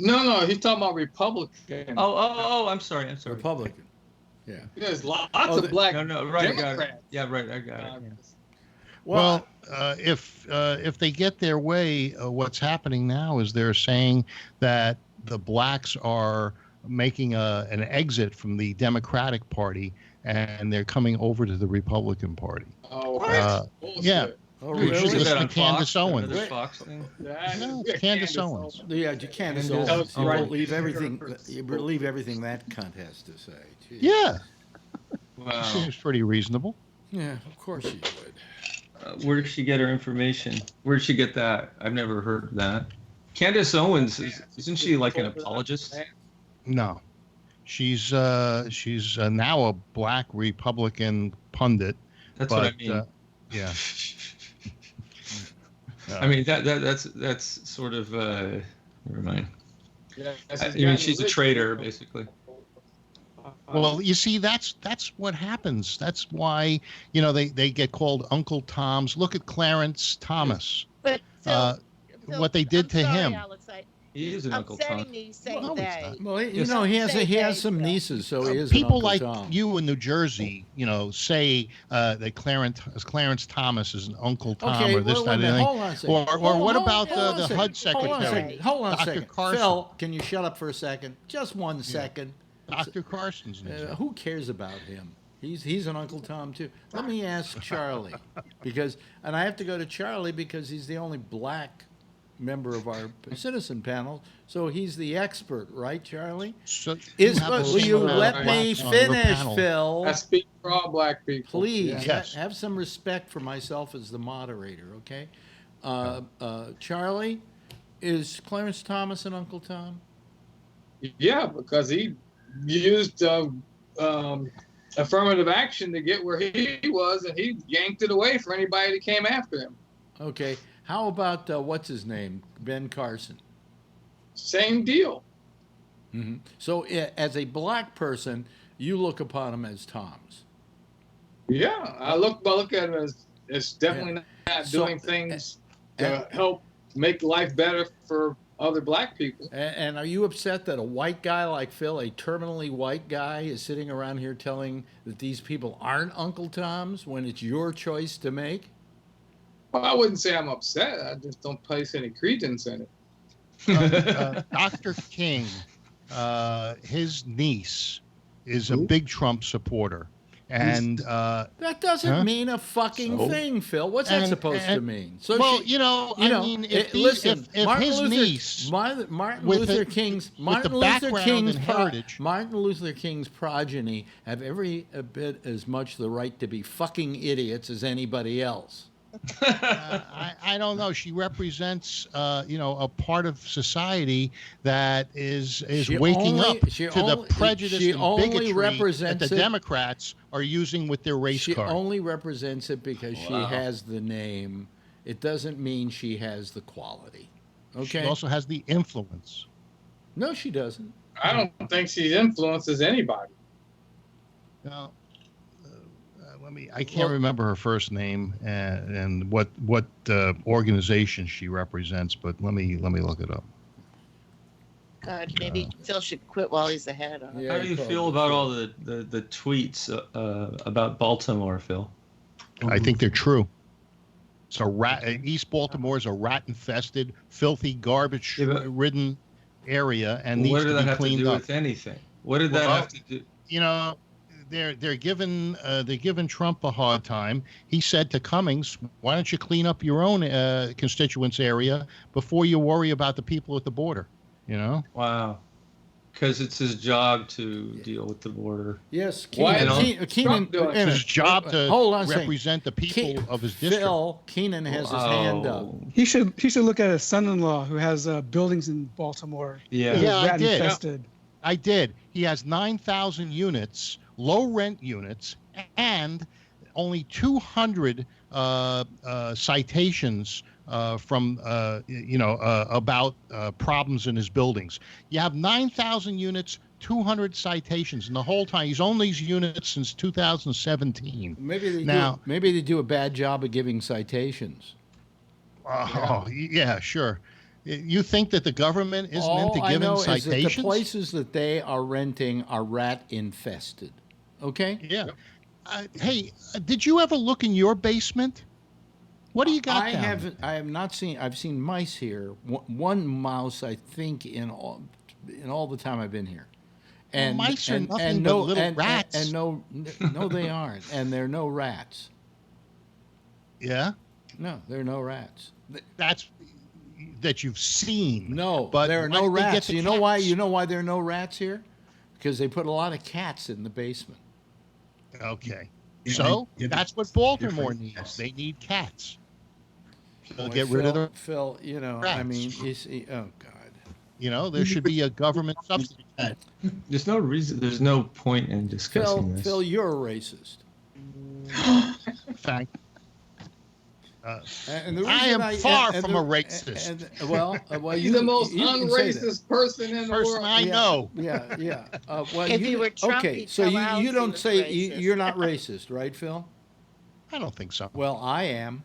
No, he's talking about Republican. I'm sorry. Republican. Yeah. There's lots of black right, Democrats. Yeah, right, I got it. Well, if they get their way, what's happening now is they're saying that the blacks are making an exit from the Democratic Party and they're coming over to the Republican Party. Oh, yeah. Oh, You should really? listen to Candace Owens. No, it's Candace Owens. Yeah, Candace Owens. You believe everything. You believe everything that cunt has to say. Jeez. Yeah. Wow. Seems pretty reasonable. Yeah, of course you would. Where does she get her information? Where did she get that? I've never heard of that. Candace Owens, isn't she like an apologist? No. She's now a black Republican pundit. That's what I mean. Yeah. I mean that's sort of never mind. Yeah, I mean she's a traitor basically. Well, you see, that's what happens. That's why they get called Uncle Toms. Look at Clarence Thomas. But Phil, what they did to him. Alex, he is an Uncle Tom. Me saying that. Well, he has some nieces, so he is people an like Uncle Tom. you in New Jersey, say that Clarence Thomas is an Uncle Tom Okay, or this, that, and the hold on a second. or what about the HUD secretary? Hold on a Dr. second. Carson. Phil, can you shut up for a second? Just 1 second. Dr. Carson's name. Who cares about him? He's an Uncle Tom too. Let me ask Charlie, and I have to go to Charlie because he's the only black member of our citizen panel, so he's the expert, right, Charlie? So will you let me finish, Phil? I speak for all black people. Please, Yes. have some respect for myself as the moderator, okay? Charlie, is Clarence Thomas an Uncle Tom? Yeah, because he used affirmative action to get where he was, and he yanked it away for anybody that came after him. Okay. How about, what's his name? Ben Carson. Same deal. Mm-hmm. So as a black person, you look upon him as Toms. Yeah, I look at him as definitely not doing things to help make life better for other black people. And are you upset that a white guy like Phil, a terminally white guy, is sitting around here telling that these people aren't Uncle Toms when it's your choice to make? Well, I wouldn't say I'm upset. I just don't place any credence in it. Dr. King, his niece, is a big Trump supporter. And that doesn't mean a fucking thing, Phil. What's that supposed to mean? So well, if his niece, Martin Luther King's progeny have every bit as much the right to be fucking idiots as anybody else. I don't know. She represents, a part of society that is waking up to the prejudice and bigotry that the Democrats are using with their race card. She only represents it because she has the name. It doesn't mean she has the quality. Okay. She also has the influence. No, she doesn't. I don't think she influences anybody. Well, I can't remember her first name and what organization she represents, but let me look it up. God, maybe Phil should quit while he's ahead. How do you feel about all the tweets about Baltimore, Phil? I think they're true. It's a rat. East Baltimore is a rat-infested, filthy, garbage-ridden area, and needs to be cleaned up. What did that have to do with anything? What did that have to do? You know, they're giving Trump a hard time. He said to Cummings, "Why don't you clean up your own constituents area before you worry about the people at the border?" You know? Wow. Because it's his job to deal with the border. Yes, Keenan. It's his job to represent the people of his district. Phil, Keenan has his hand up. He should look at his son-in-law who has buildings in Baltimore. I did. Infested. I did. He has 9,000 units, low rent units, and only 200 citations from about problems in his buildings. You have 9,000 units, 200 citations, and the whole time he's owned these units since 2017. Maybe they do a bad job of giving citations. Yeah, sure. You think that the government isn't into giving citations? Is that the places that they are renting are rat infested. Okay. Yeah. Hey, did you ever look in your basement? What do you got? I have not seen. I've seen mice here. One mouse, I think, in all the time I've been here. And mice are nothing but little rats. And no, they aren't. And there are no rats. Yeah. No, there are no rats. That's that you've seen. No, but there are no rats. You know why? You know why there are no rats here? Because they put a lot of cats in the basement. Okay. So that's what Baltimore needs. They need cats. Get rid of the Phil. You know, rats. I mean, oh God. You know, there should be a government subsidy. There's no reason. There's no point in discussing this. Phil, you're a racist. Thank. I am far from a racist. You're the most unracist person in the world. I know. Yeah. If you were Trump, okay, so you don't say you're not racist, right, Phil? I don't think so. Well, I am.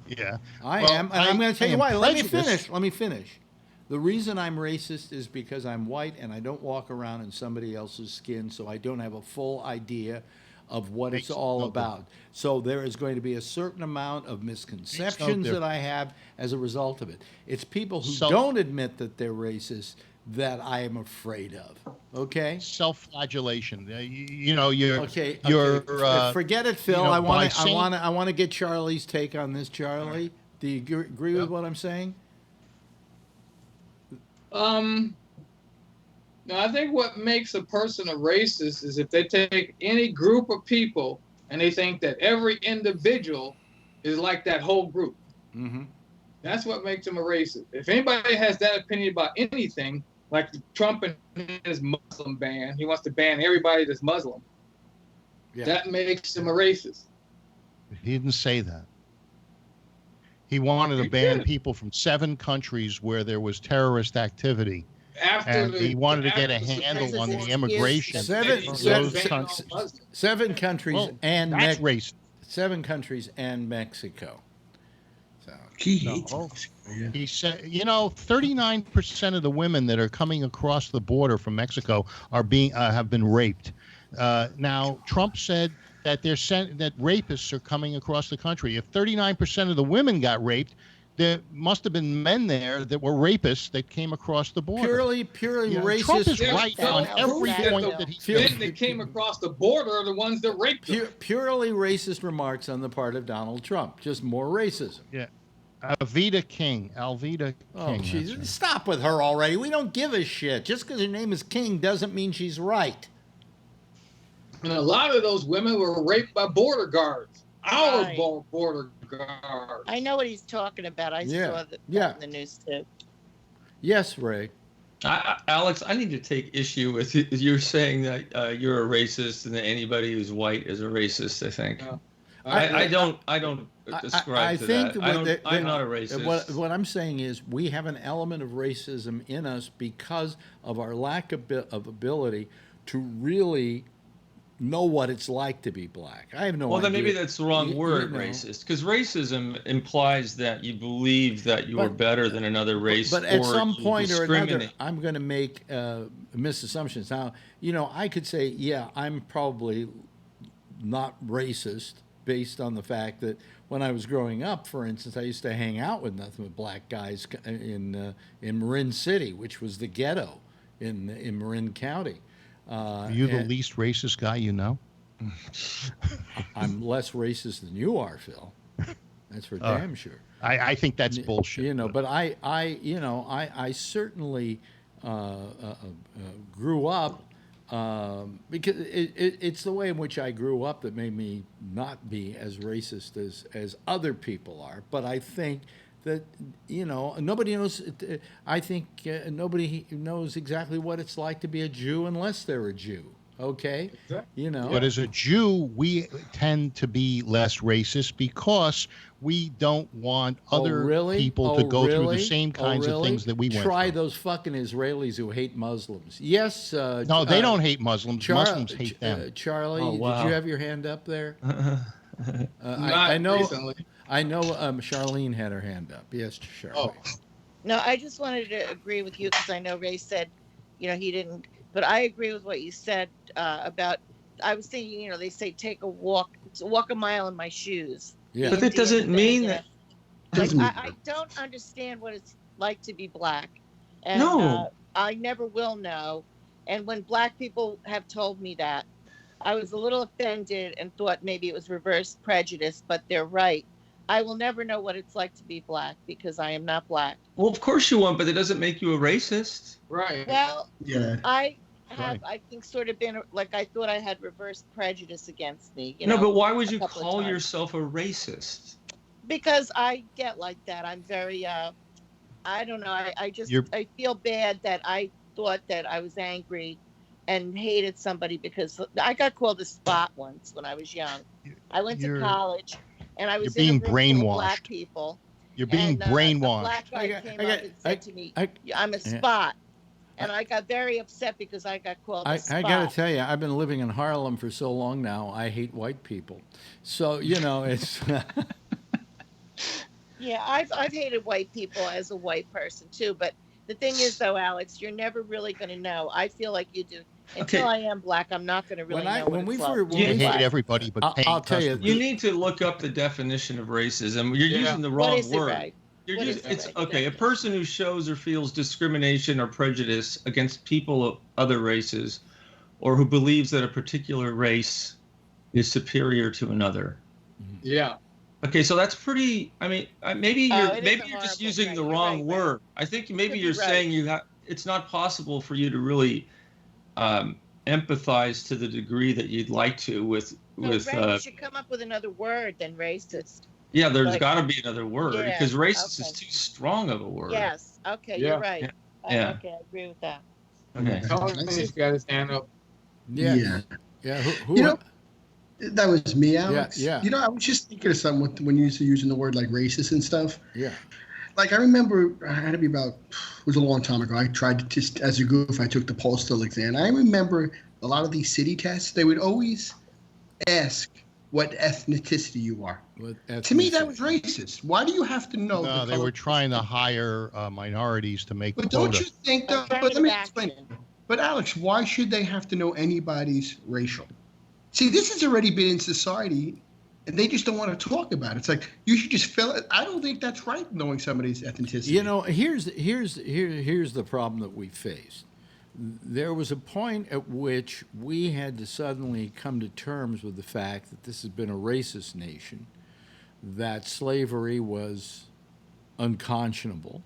Yeah. I am, and I'm going to tell you why. Let me finish. The reason I'm racist is because I'm white and I don't walk around in somebody else's skin, so I don't have a full idea of what it's all about. So there is going to be a certain amount of misconceptions that I have as a result of it. It's people who don't admit that they're racist that I am afraid of. Okay? Self-flagellation. Forget it, Phil. I want to get Charlie's take on this. Charlie, do you agree with what I'm saying? No, I think what makes a person a racist is if they take any group of people and they think that every individual is like that whole group. Mm-hmm. That's what makes them a racist. If anybody has that opinion about anything, like Trump and his Muslim ban, he wants to ban everybody that's Muslim. Yeah. That makes him a racist. He didn't say that. He wanted to ban people from 7 countries where there was terrorist activity. He wanted to get a handle on the immigration. 7 countries and that's racist. 7 countries and Mexico. So he said, 39% of the women that are coming across the border from Mexico are have been raped. Now Trump said that that rapists are coming across the country. If 39% of the women got raped, there must have been men there that were rapists that came across the border. Purely racist. Trump is right on every point that he men that came across the border are the ones that raped them. Purely racist remarks on the part of Donald Trump. Just more racism. Yeah. Alveda King. Oh, Jesus. Stop with her already. We don't give a shit. Just because her name is King doesn't mean she's right. And a lot of those women were raped by border guards. Our border guards. I know what he's talking about. I saw that in the news too. Yes, Ray. Alex, I need to take issue with you saying that you're a racist and that anybody who's white is a racist. I think. I don't describe to that. I'm not a racist. What I'm saying is we have an element of racism in us because of our lack of ability to really know what it's like to be black. I have no idea. Well, then maybe that's the wrong word, racist, because racism implies that you believe that you are better than another race. But at some point or another, I'm going to make misassumptions. Now, I could say, yeah, I'm probably not racist based on the fact that when I was growing up, for instance, I used to hang out with nothing but black guys in Marin City, which was the ghetto in Marin County. Are you the least racist guy you know? I'm less racist than you are, Phil. That's for damn sure. I think that's bullshit. But I certainly grew up because it's the way in which I grew up that made me not be as racist as other people are. But I think that nobody knows. I think nobody knows exactly what it's like to be a Jew unless they're a Jew. Okay, exactly. But as a Jew, we tend to be less racist because we don't want other people to go through the same kinds of things that we went through. Try those fucking Israelis who hate Muslims. Yes. No, they don't hate Muslims. Muslims hate them. Charlie, did you have your hand up there? I know. Recently. I know. Charlene had her hand up. Yes, Charlie. Oh. No, I just wanted to agree with you because I know Ray said, he didn't. But I agree with what you said about. I was thinking, they say walk a mile in my shoes. Yeah. But that doesn't mean that. I don't understand what it's like to be black, and I never will know. And when black people have told me that, I was a little offended and thought maybe it was reverse prejudice. But they're right. I will never know what it's like to be black because I am not black. Well, of course you won't, but it doesn't make you a racist. Right. Well, yeah. I have, I think, sort of been like I thought I had reverse prejudice against me. No, but why would you call yourself a racist? Because I get like that. I'm very, I don't know. I feel bad that I thought that I was angry and hated somebody because I got called a spot once when I was young. I went to college. And I was being brainwashed. Black people. You're being brainwashed. A black guy came up and said to me, "I'm a spot," and I got very upset because I got called a spot. I got to tell you, I've been living in Harlem for so long now. I hate white people, so it's. Yeah, I've hated white people as a white person too, but the thing is, though, Alex, you're never really going to know. I feel like you do. Until I am black, I'm not going to really know what it's like. You hate everybody, but I'll tell you. You need to look up the definition of racism. You're using the wrong word. A person who shows or feels discrimination or prejudice against people of other races, or who believes that a particular race is superior to another. Yeah. Okay, so that's pretty. I mean, maybe you're just using the wrong word. I think maybe you're saying it's not possible for you to really empathize to the degree that you'd like to with. You should come up with another word than racist. Yeah, there's got to be another word because racist is too strong of a word. Yes. Okay, you're right. Yeah. Okay, I agree with that. Okay. Tony's got his hand up. Yeah. Who that was me, Alex. Yeah. I was just thinking of something when you used to using the word like racist and stuff. Yeah. Like I remember, I had to be it was a long time ago. I tried to just, as a goof, I took the postal exam. I remember a lot of these city tests, they would always ask what ethnicity you are. To me, that was racist. Why do you have to know? No, they were trying to hire minorities to make But don't you think, though, but let me explain. But Alex, why should they have to know anybody's racial? See, this has already been in society, and they just don't want to talk about it. It's like you should just fill it. I don't think that's right, knowing somebody's ethnicity. Here's the problem that we faced. There was a point at which we had to suddenly come to terms with the fact that this has been a racist nation, that slavery was unconscionable,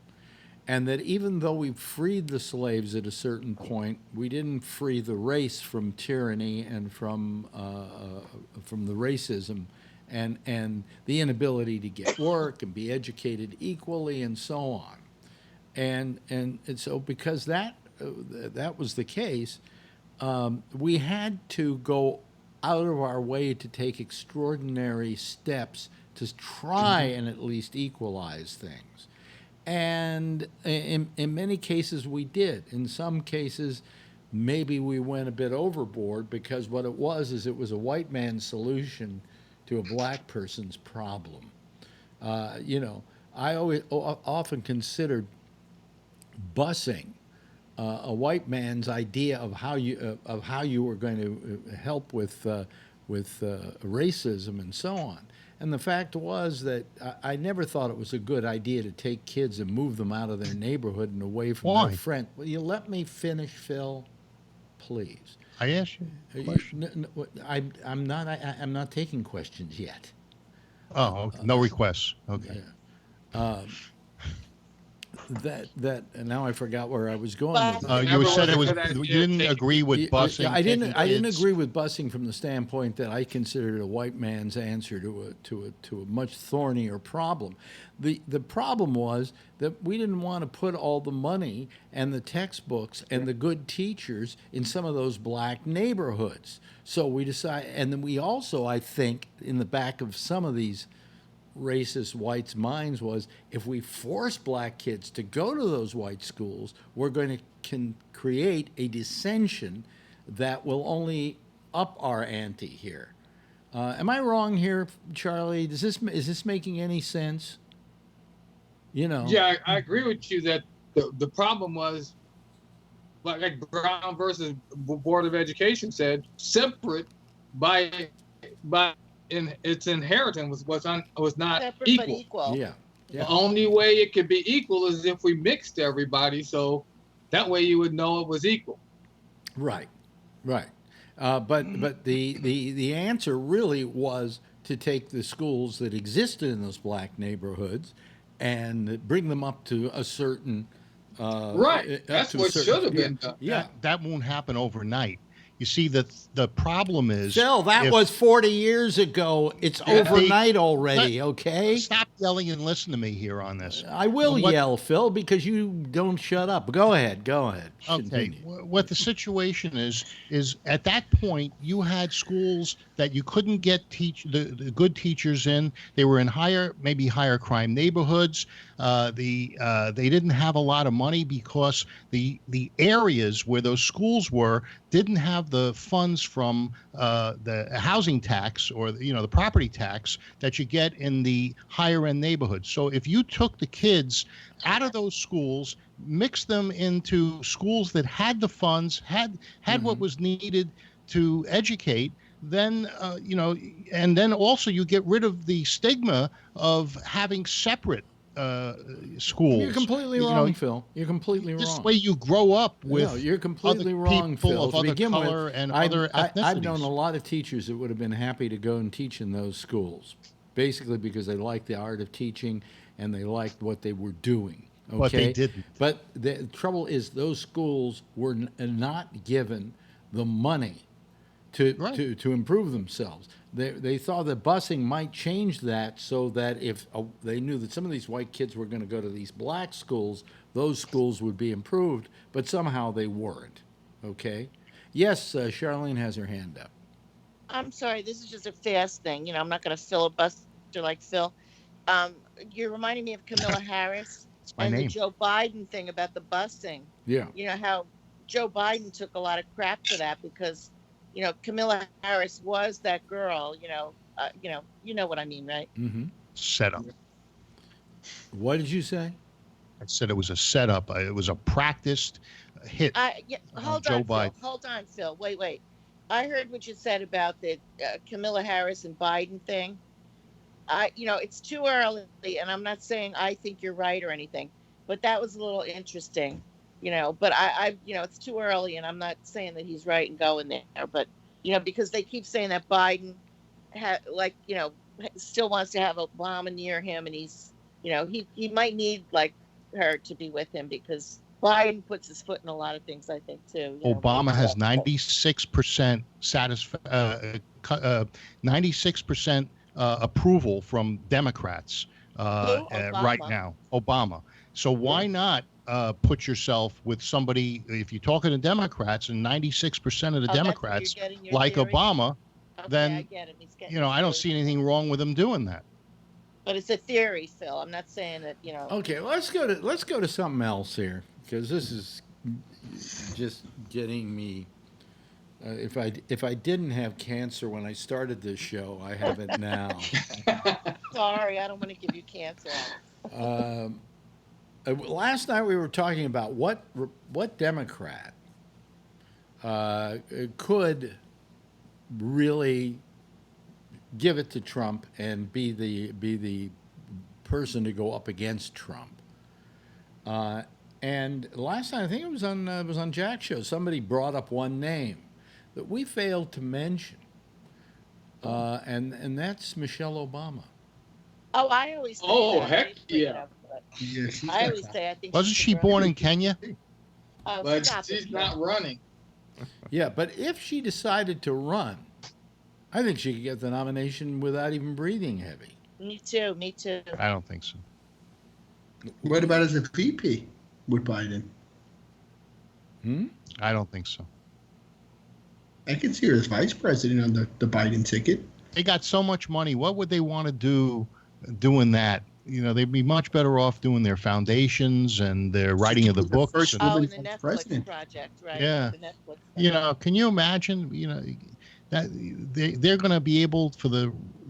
and that even though we freed the slaves at a certain point, we didn't free the race from tyranny and from the racism and the inability to get work and be educated equally and so on. And so because that was the case, we had to go out of our way to take extraordinary steps to try and at least equalize things. And in many cases we did. In some cases, maybe we went a bit overboard, because what it was is it was a white man's solution to a black person's problem. I always often considered busing a white man's idea of how you were going to help with racism and so on. And the fact was that I never thought it was a good idea to take kids and move them out of their neighborhood and away from their friend. Will you let me finish, Phil? Please. I asked you a question. I'm not taking questions yet. Oh, okay. No requests. Okay. Yeah. And now I forgot where I was going with you said you didn't agree with busing. I didn't agree with busing from the standpoint that I considered it a white man's answer to a much thornier problem. The problem was that we didn't want to put all the money and the textbooks and the good teachers in some of those black neighborhoods. So we decided, and then we also, I think, in the back of some of these racist whites' minds was, if we force black kids to go to those white schools, we're going to create a dissension that will only up our ante here. Am I wrong here, Charlie? Is this making any sense? Yeah, I agree with you that the problem was, like Brown versus Board of Education said, separate by its inheritance was not separate equal. But equal. Yeah. The only way it could be equal is if we mixed everybody, so that way you would know it was equal. Right. But the answer really was to take the schools that existed in those black neighborhoods and bring them up to a certain right. That's what should have been done. Yeah, that won't happen overnight. You see, the problem is, Phil, that was 40 years ago. It's overnight already, okay? Stop yelling and listen to me here on this. I will yell, Phil, because you don't shut up. Go ahead. Okay. Continue. What the situation is at that point, you had schools that you couldn't get the good teachers in. They were in maybe higher crime neighborhoods. They didn't have a lot of money because the areas where those schools were didn't have the funds from the housing tax or the property tax that you get in the higher end neighborhoods. So if you took the kids out of those schools, mixed them into schools that had the funds, had what was needed to educate, then and then also you get rid of the stigma of having separate schools. You're completely wrong, Phil. You're completely wrong. This way you grow up with you're completely other wrong, people Phil. of other color and other ethnicities. I've known a lot of teachers that would have been happy to go and teach in those schools, basically because they liked the art of teaching and they liked what they were doing. Okay? But they didn't. But the trouble is those schools were not given the money to improve themselves. They thought that busing might change that, so that if they knew that some of these white kids were going to go to these black schools, those schools would be improved, but somehow they weren't. Okay? Yes, Charlene has her hand up. I'm sorry, this is just a fast thing. I'm not going to filibuster like Phil. You're reminding me of Camilla Harris and the Joe Biden thing about the busing. Yeah. How Joe Biden took a lot of crap for that because Camilla Harris was that girl, you know what I mean, right? Mm-hmm. Setup. What did you say? I said it was a setup. It was a practiced hit. Hold on, Phil. Wait. I heard what you said about the Camilla Harris and Biden thing. It's too early, and I'm not saying I think you're right or anything, but that was a little interesting. But I it's too early, and I'm not saying that he's right and going there, but because they keep saying that Biden still wants to have Obama near him, and he's he might need her to be with him because Biden puts his foot in a lot of things, I think too. Obama has 96% 96% approval from Democrats right now. Obama. So why not put yourself with somebody, if you're talking to Democrats and 96% of the Democrats like theory? Obama, then, I don't see anything wrong with them doing that. But it's a theory, Phil. I'm not saying that, Okay, let's go to something else here, because this is just getting me. If I didn't have cancer when I started this show, I have it now. Sorry, I don't want to give you cancer. Last night we were talking about what Democrat could really give it to Trump and be the person to go up against Trump. And last night, I think it was on Jack's show, somebody brought up one name that we failed to mention, and that's Michelle Obama. Oh, I always say Oh, that. heck yeah. I always say I think Wasn't she born in Kenya? But she's not running. Yeah, but if she decided to run, I think she could get the nomination without even breathing heavy. Me too. Me too. I don't think so. What about as a VP with Biden? I don't think so. I can see her as vice president on the Biden ticket. They got so much money. What would they want to do doing that? You know, they'd be much better off doing their foundations and their writing of the books. First Oh, and woman the Netflix president. project, right? Yeah. The Netflix You know, can you imagine? You know, that they're going to be able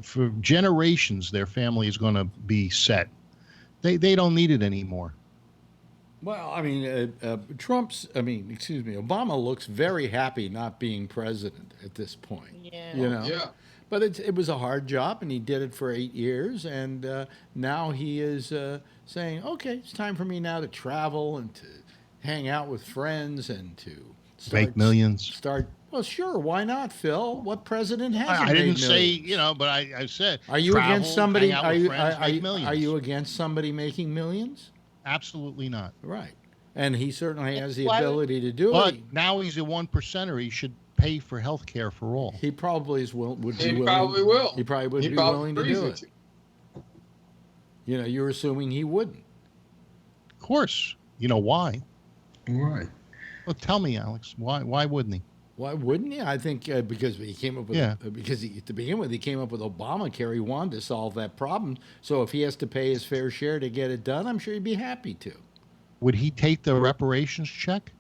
for generations. Their family is going to be set. They don't need it anymore. Well, I mean, Obama looks very happy not being president at this point. Yeah. You know? Yeah. But it was a hard job, and he did it for 8 years, and now he is saying, okay, it's time for me now to travel and to hang out with friends and to Make millions. Well, sure, why not, Phil? What president hasn't I made didn't say, millions? you know, but I said. Are you travel, against somebody? hang out Are with you friends, make millions. are you against somebody making millions? Absolutely not. Right, and he certainly has the Why would- ability to do But it. now he's a 1%er. He should pay for health care for all. He probably would be He willing. probably will. He probably would He be probably willing to agrees do with it. you. You know, you're assuming he wouldn't. Of course. You know why? Why? Well, tell me, Alex. Why wouldn't he? Why wouldn't he? I think because he came up with to begin with, he came up with Obamacare. He wanted to solve that problem. So if he has to pay his fair share to get it done, I'm sure he'd be happy to. Would he take the reparations check?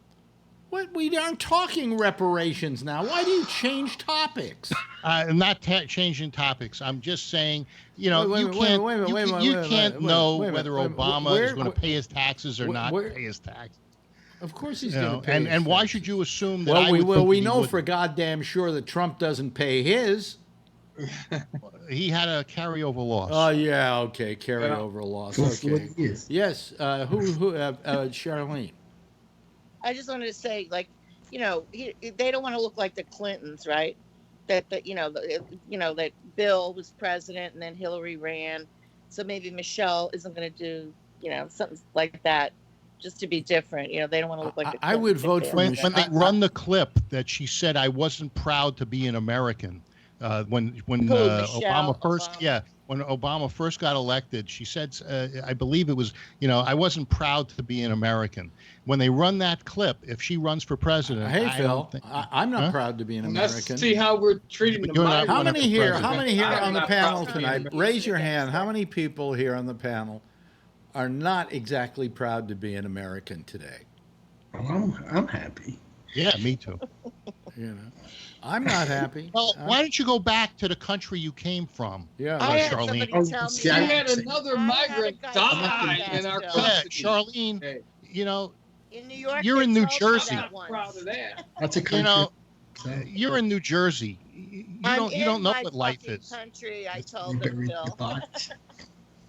What? We aren't talking reparations now. Why do you change topics? I'm not changing topics. I'm just saying, you know, Wait a you minute, can't wait a minute, you wait a can- minute, you wait a can't minute, know wait a minute, whether wait a minute. Obama Where- is going to pay his taxes or not where- pay his taxes. Of course he's You going know, to pay. his and why taxes. should you assume that? Well, I would think we he know would? for goddamn sure that Trump doesn't pay his. He had a carryover loss. Oh yeah, okay, carryover loss. For Okay. 40 years. Yes. Charlene. I just wanted to say, like, you know, they don't want to look like the Clintons, right? That that Bill was president and then Hillary ran, so maybe Michelle isn't going to do, you know, something like that, just to be different. You know, they don't want to look like the Clintons. I would vote for when they run the clip that she said, "I wasn't proud to be an American." When Obama first got elected, she said, I believe it was, you know, I wasn't proud to be an American. When they run that clip, if she runs for president, Hey, I Phil, don't think, I'm not proud to be an American. Let's see how we're treating the You're not migrants. How many here? How many here I'm on the not panel proud to be tonight? American. Raise your hand. How many people here on the panel are not exactly proud to be an American today? Oh, I'm happy. yeah, me too. You know, I'm not happy. Well, why don't you go back to the country you came from? Yeah, I had Charlene. somebody tell me. See, We I- had another migrant die in our Yeah, custody. Charlene, Hey, you know, In New York, You're they in New told me Jersey. that I'm once. proud of that. That's a country. you know, So, you're in New Jersey. You I'm you don't in know my what life fucking is. Country, I you told them, buried Bill. the box.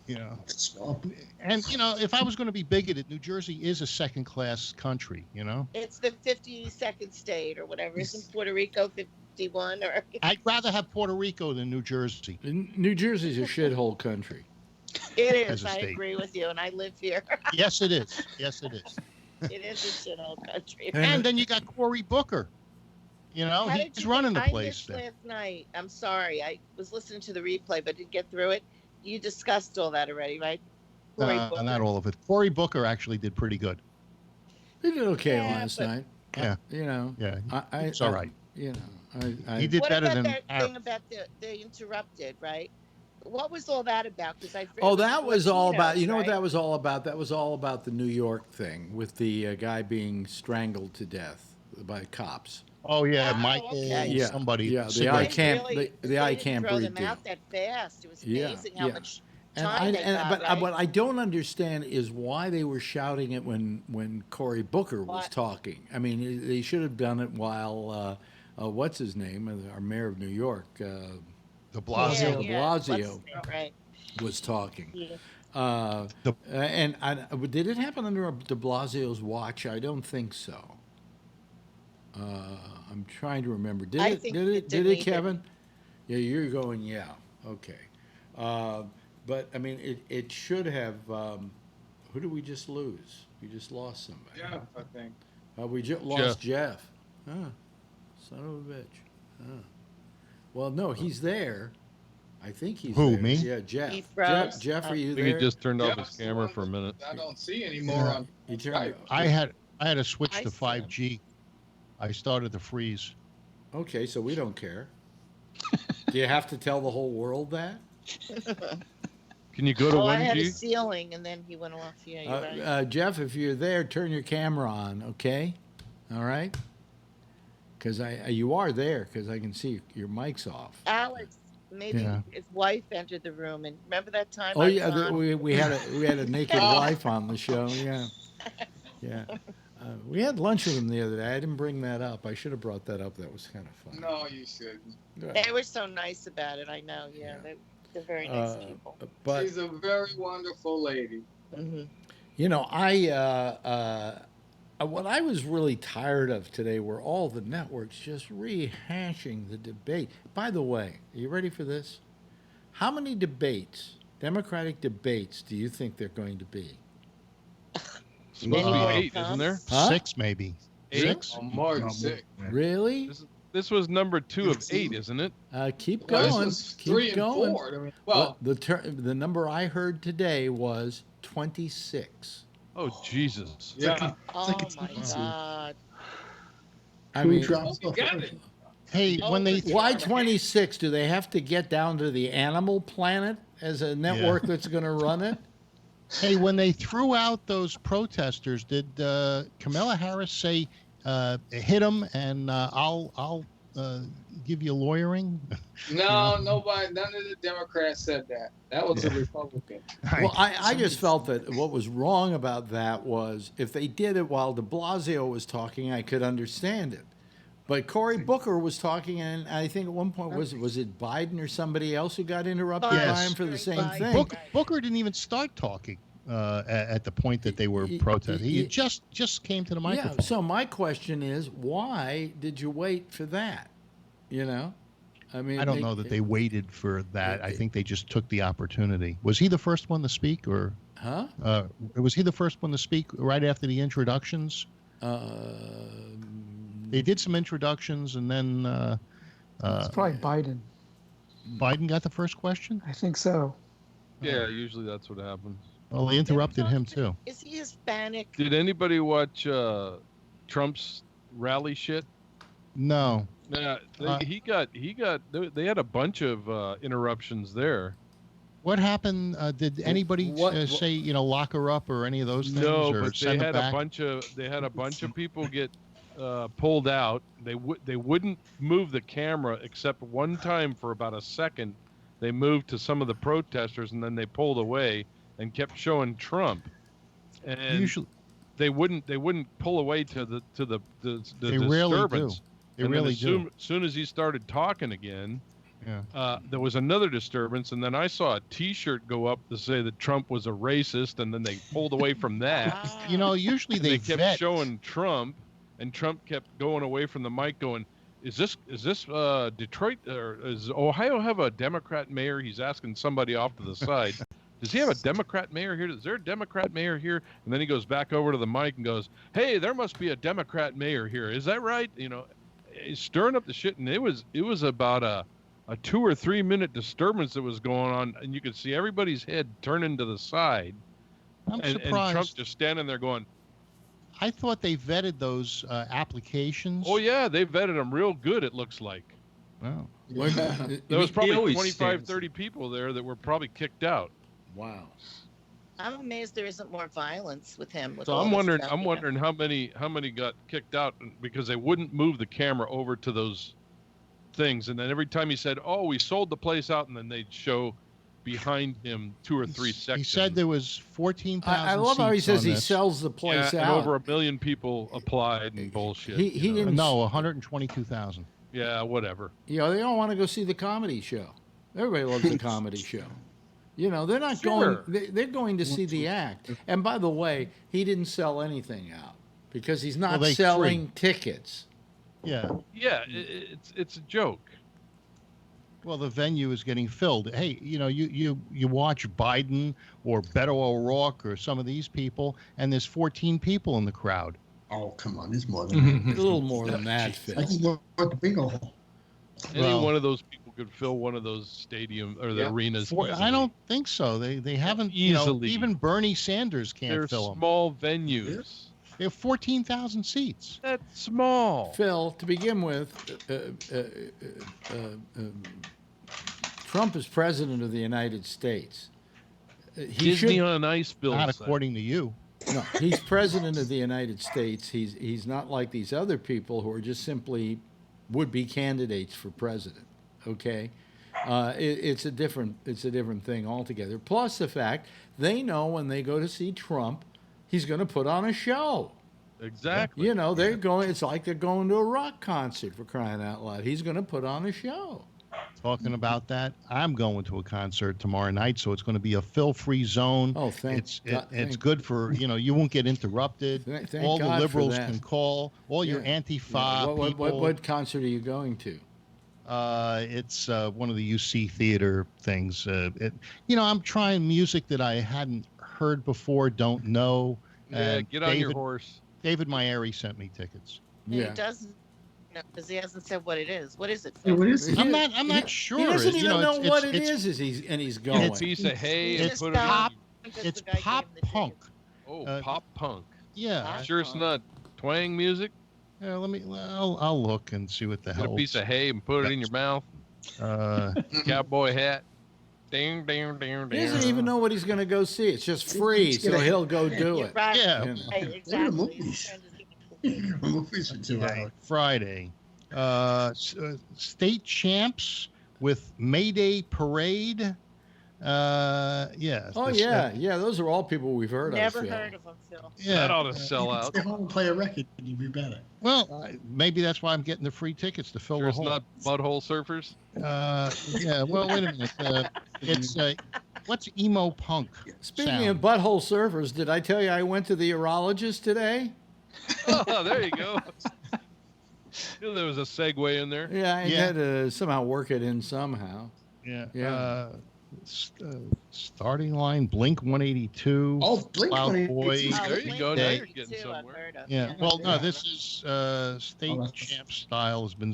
You know, Swamp. and you know, if I was going to be bigoted, New Jersey is a second-class country. You know, It's the 52nd state or whatever. Isn't Puerto Rico 51 or? I'd rather have Puerto Rico than New Jersey. New Jersey's a shithole country. It As is. a I state. agree with you, and I live here. Yes, it is. Yes, it is. It is a shithole country. And then you got Cory Booker. You know, How did he's you running the get- place I missed there. last night. I'm sorry. I was listening to the replay, but didn't get through it. You discussed all that already, right? Cory Booker. Not all of it. Cory Booker actually did pretty good. He did okay Yeah, last but- night. Yeah. You know. Yeah, It's all right. You know, He did What better about than that Harris. thing about the interrupted, right? What was all that about? Because I Oh, that was all about. You know what right? that was all about? That was all about the New York thing with the guy being strangled to death. by cops. Oh yeah, Michael. Okay. Somebody. Yeah, the cigarette- I can't throw breathe them deal. out that fast. It was amazing how much And time they got. but what I don't understand is why they were shouting it when Cory Booker was talking. I mean, they should have done it while what's his name, our mayor of New York, De Blasio. De Blasio was talking. Yeah. And did it happen under De Blasio's watch? I don't think so. I'm trying to remember. Did it, Kevin? Yeah, you're going. Yeah. Okay. But I mean, it should have. Who did we just lose? We just lost somebody. Yeah, I think. We just lost Jeff. Son of a bitch. Well, no, he's there. I think he's Who, there. me? Yeah, Jeff. He froze. Jeff, are you I think there? he just turned off his camera for a minute. I don't see anymore on Skype. I had to switch I to see 5G. I started to freeze. Okay, so we don't care. Do you have to tell the whole world that? Can you go to I had a 1G? ceiling, and then he went off. Yeah, you're right. Jeff, if you're there, turn your camera on, okay? All right? Because you are there, because I can see your mic's off. Alex, maybe his wife entered the room, and remember that time? Oh yeah, we had a naked wife on the show. Yeah. We had lunch with him the other day. I didn't bring that up. I should have brought that up. That was kind of fun. No, you shouldn't. They were so nice about it. I know. Yeah. They're very nice people. But she's a very wonderful lady. Mm-hmm. You know, what I was really tired of today were all the networks just rehashing the debate. By the way, are you ready for this? How many debates, Democratic debates, do you think they're going to be? Supposed to be 8, isn't there? Huh? 6 maybe. 6? More than 6. Really? This was number 2 of 8, isn't it? Keep Well, going. this was Keep 3 and going. 4. I mean, well, the number I heard today was 26. Oh, Jesus. yeah. Oh my God. I Who mean, drops You off got first? it. Hey, when they why 26? Do they have to get down to the Animal Planet as a network that's going to run it? Hey, when they threw out those protesters, did Kamala Harris say, "Hit them and I'll give you lawyering"? No, nobody. None of the Democrats said that. That was a Republican. Well, I just felt that what was wrong about that was if they did it while de Blasio was talking, I could understand it. But Cory Booker was talking, and I think at one point, was it Biden or somebody else who got interrupted by him for the same thing? Booker didn't even start talking at the point that they were protesting. He just came to the microphone. Yeah, so my question is, why did you wait for that? You know? I mean, I don't know that they waited for that. I think they just took the opportunity. Was he the first one to speak, or? Huh? Was he the first one to speak right after the introductions? They did some introductions, and then It's probably Biden. Biden got the first question. I think so. Yeah, usually that's what happens. Well, they interrupted him too. Is he Hispanic? Did anybody watch Trump's rally shit? No. Yeah, he got. They had a bunch of interruptions there. What happened? Did anybody say lock her up or any of those things? No, or but send they it had back? a bunch of people get pulled out. They wouldn't move the camera except one time for about a second. They moved to some of the protesters and then they pulled away and kept showing Trump. And Usually they wouldn't pull away to the they disturbance. really do. They and really then do. As soon as he started talking again, Yeah. there was another disturbance, and then I saw a T-shirt go up to say that Trump was a racist, and then they pulled away from that. Usually they they kept showing Trump, and Trump kept going away from the mic, going, "Is this Detroit or does Ohio have a Democrat mayor?" He's asking somebody off to the side. Does he have a Democrat mayor here? Is there a Democrat mayor here? And then he goes back over to the mic and goes, "Hey, there must be a Democrat mayor here. Is that right?" He's stirring up the shit, and it was about a 2 or 3 minute disturbance that was going on, and you could see everybody's head turning to the side. I'm and surprised. Trump's just standing there going, I thought they vetted those applications. "Oh yeah, they vetted them real good, it looks like." Wow. There was probably always 25, stands. 30 people there that were probably kicked out. Wow. I'm amazed there isn't more violence with him. So I'm wondering how many got kicked out because they wouldn't move the camera over to those things, and then every time he said, "Oh, we sold the place out," and then they'd show behind him 2 or 3 sections. He said there was 14,000. I love how he says he sells the place out. And over 1 million people applied and bullshit. He didn't. No, 122,000. Yeah, whatever. They don't want to go see the comedy show. Everybody loves the comedy show. They're not going. They're going to see the act. And by the way, he didn't sell anything out because he's not selling tickets. Yeah. Yeah, it's a joke. Well, the venue is getting filled. Hey, you watch Biden or Beto O'Rourke or some of these people, and there's 14 people in the crowd. Oh, come on, there's more than that. A little more than that, Phil. I can go at the bingo hall. Any one of those people could fill one of those stadiums or the arenas. I don't think so. They haven't easily. Even Bernie Sanders can't fill them. Small venues. They have 14,000 seats. That's small. Phil, to begin with, Trump is president of the United States. Disney on Ice bill. Not according to you. No, he's president of the United States. He's not like these other people who are just simply would-be candidates for president. Okay, it's a different thing altogether. Plus the fact they know when they go to see Trump, he's going to put on a show. Exactly. They're going. It's like they're going to a rock concert, for crying out loud. He's going to put on a show. Talking about that, I'm going to a concert tomorrow night, so it's going to be a Phil-free zone. Oh, thanks. It's good for you won't get interrupted. Thank all God the liberals for that. can call. All your Antifa people. What concert are you going to? It's one of the UC theater things. I'm trying music that I hadn't heard before, don't know. Yeah, get on your horse. David Myeri sent me tickets. Yeah. He doesn't know because he hasn't said what it is. What is it? Yeah, what is it? I'm not sure. He doesn't even know what it is. He's going. It's a piece of hay and put it pop. It's pop punk. Oh, pop punk. Yeah. Sure, it's not twang music. Yeah, I'll look and see what the hell. Get a piece of hay and put it in your mouth. Cowboy hat. Ding, ding, ding, ding. He doesn't even know what he's going to go see. It's just free, so he'll go do it. Right. Yeah. Exactly. Movies for 2 hours. Friday. State champs with May Day parade. Yeah. Oh, yeah. Those are all people we've heard of. Never heard of them, Phil. Yeah. That ought to sell out. Stay home and play a record, and you'd be better. Well, maybe that's why I'm getting the free tickets to fill the It's hole. not butthole surfers. Yeah. Well, wait a minute. It's what's emo punk? Speaking of butthole surfers, did I tell you I went to the urologist today? Oh, there you go. There was a segue in there. Yeah, I had to somehow work it in somehow. Yeah. Starting line Blink 182. Oh, Blink 182. Boy. There you go. Now you're getting somewhere. Yeah. Well, no, this is state champ style has been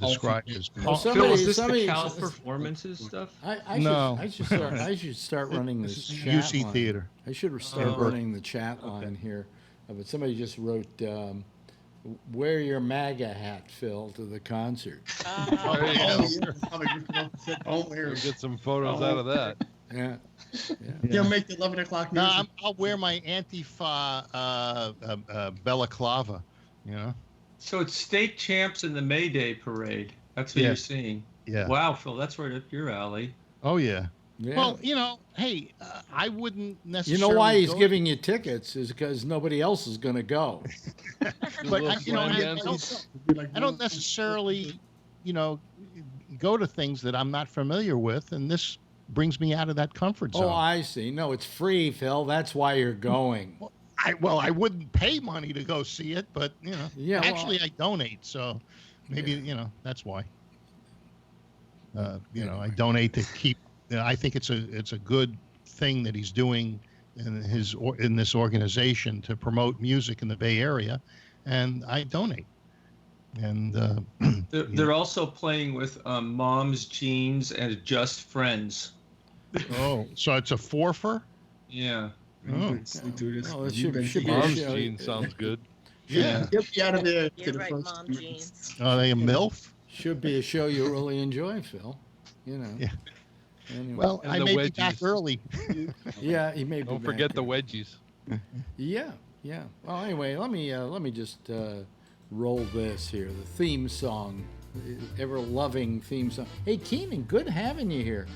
described as punk. Phil, is this the Cal Performances stuff? I should start running this chat UC line. Theater. I should start running the chat line here. But somebody just wrote, wear your MAGA hat, Phil, to the concert. We'll get some photos out of that. Yeah. They'll make the 11 o'clock news. No, I'll wear my Antifa balaclava, So it's state champs in the May Day parade. That's what you're seeing. Yeah. Wow, Phil, that's right up your alley. Oh, yeah. Yeah. Well, hey, I wouldn't necessarily. You know why he's giving you tickets is because nobody else is going to go. But I don't necessarily, go to things that I'm not familiar with, and this brings me out of that comfort zone. Oh, I see. No, it's free, Phil. That's why you're going. I wouldn't pay money to go see it, but actually I donate, so maybe that's why. I donate to keep. I think it's a good thing that he's doing in this organization to promote music in the Bay Area, and I donate. And they're also playing with Mom's Jeans and Just Friends. Oh, so it's a forfeit? Yeah. It should be Mom's Jeans sounds good. Yeah. Get me out of there. You're right, Mom Jeans. Are they a MILF? Should be a show you really enjoy, Phil. Yeah. Anyway. Well, I may be back early. Yeah, he may be. Don't forget the wedgies. Yeah. Well, anyway, let me just roll this here. The theme song, ever loving theme song. Hey, Keenan, good having you here.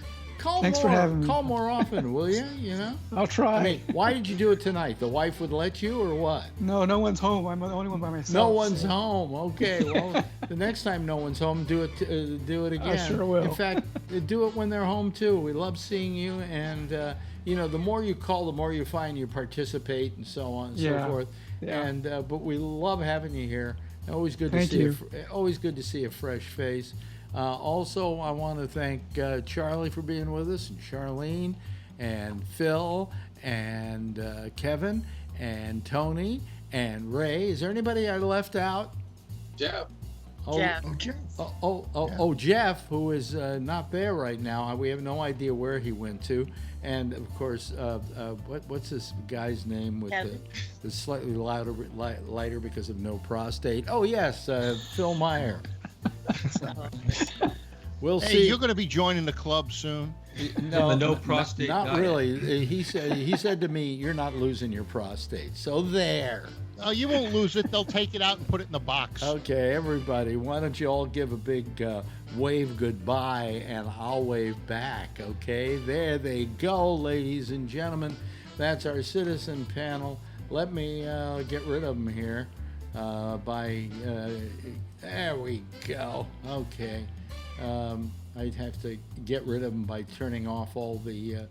Thanks for having me. Call more often, will you? You know. I'll try. I mean, why did you do it tonight? The wife would let you, or what? No one's home. I'm the only one by myself. No one's home. Okay. Well, the next time no one's home, do it again. I sure will. In fact, do it when they're home too. We love seeing you, and the more you call, the more you find you participate, and so on and so forth. Yeah. And but we love having you here. Always good to Thank see you. always good to see a fresh face. Also, I want to thank Charlie for being with us, and Charlene, and Phil, and Kevin, and Tony, and Ray. Is there anybody I left out? Jeff. Jeff. Jeff, who is not there right now. We have no idea where he went to. And of course, what's this guy's name with the slightly lighter because of no prostate? Oh yes, Phil Meyer. We'll see. Hey, you're going to be joining the club soon. No prostate. Not really. He said to me, "You're not losing your prostate." So there. Oh, you won't lose it. They'll take it out and put it in the box. Okay, everybody, why don't you all give a big wave goodbye, and I'll wave back, okay? There they go, ladies and gentlemen. That's our citizen panel. Let me get rid of them here there we go. Okay. I'd have to get rid of them by turning off all the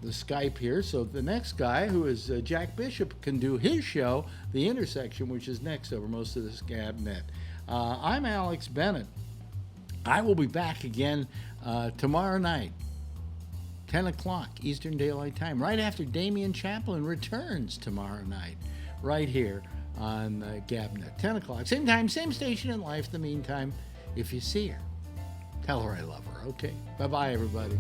Skype here. So the next guy, who is Jack Bishop, can do his show, The Intersection, which is next over most of this GabNet. I'm Alex Bennett. I will be back again tomorrow night, 10 o'clock Eastern Daylight Time, right after Damian Chaplin returns tomorrow night, right here on GabNet, 10 o'clock. Same time, same station in life. In the meantime, if you see her, tell her I love her. Okay. Bye-bye, everybody.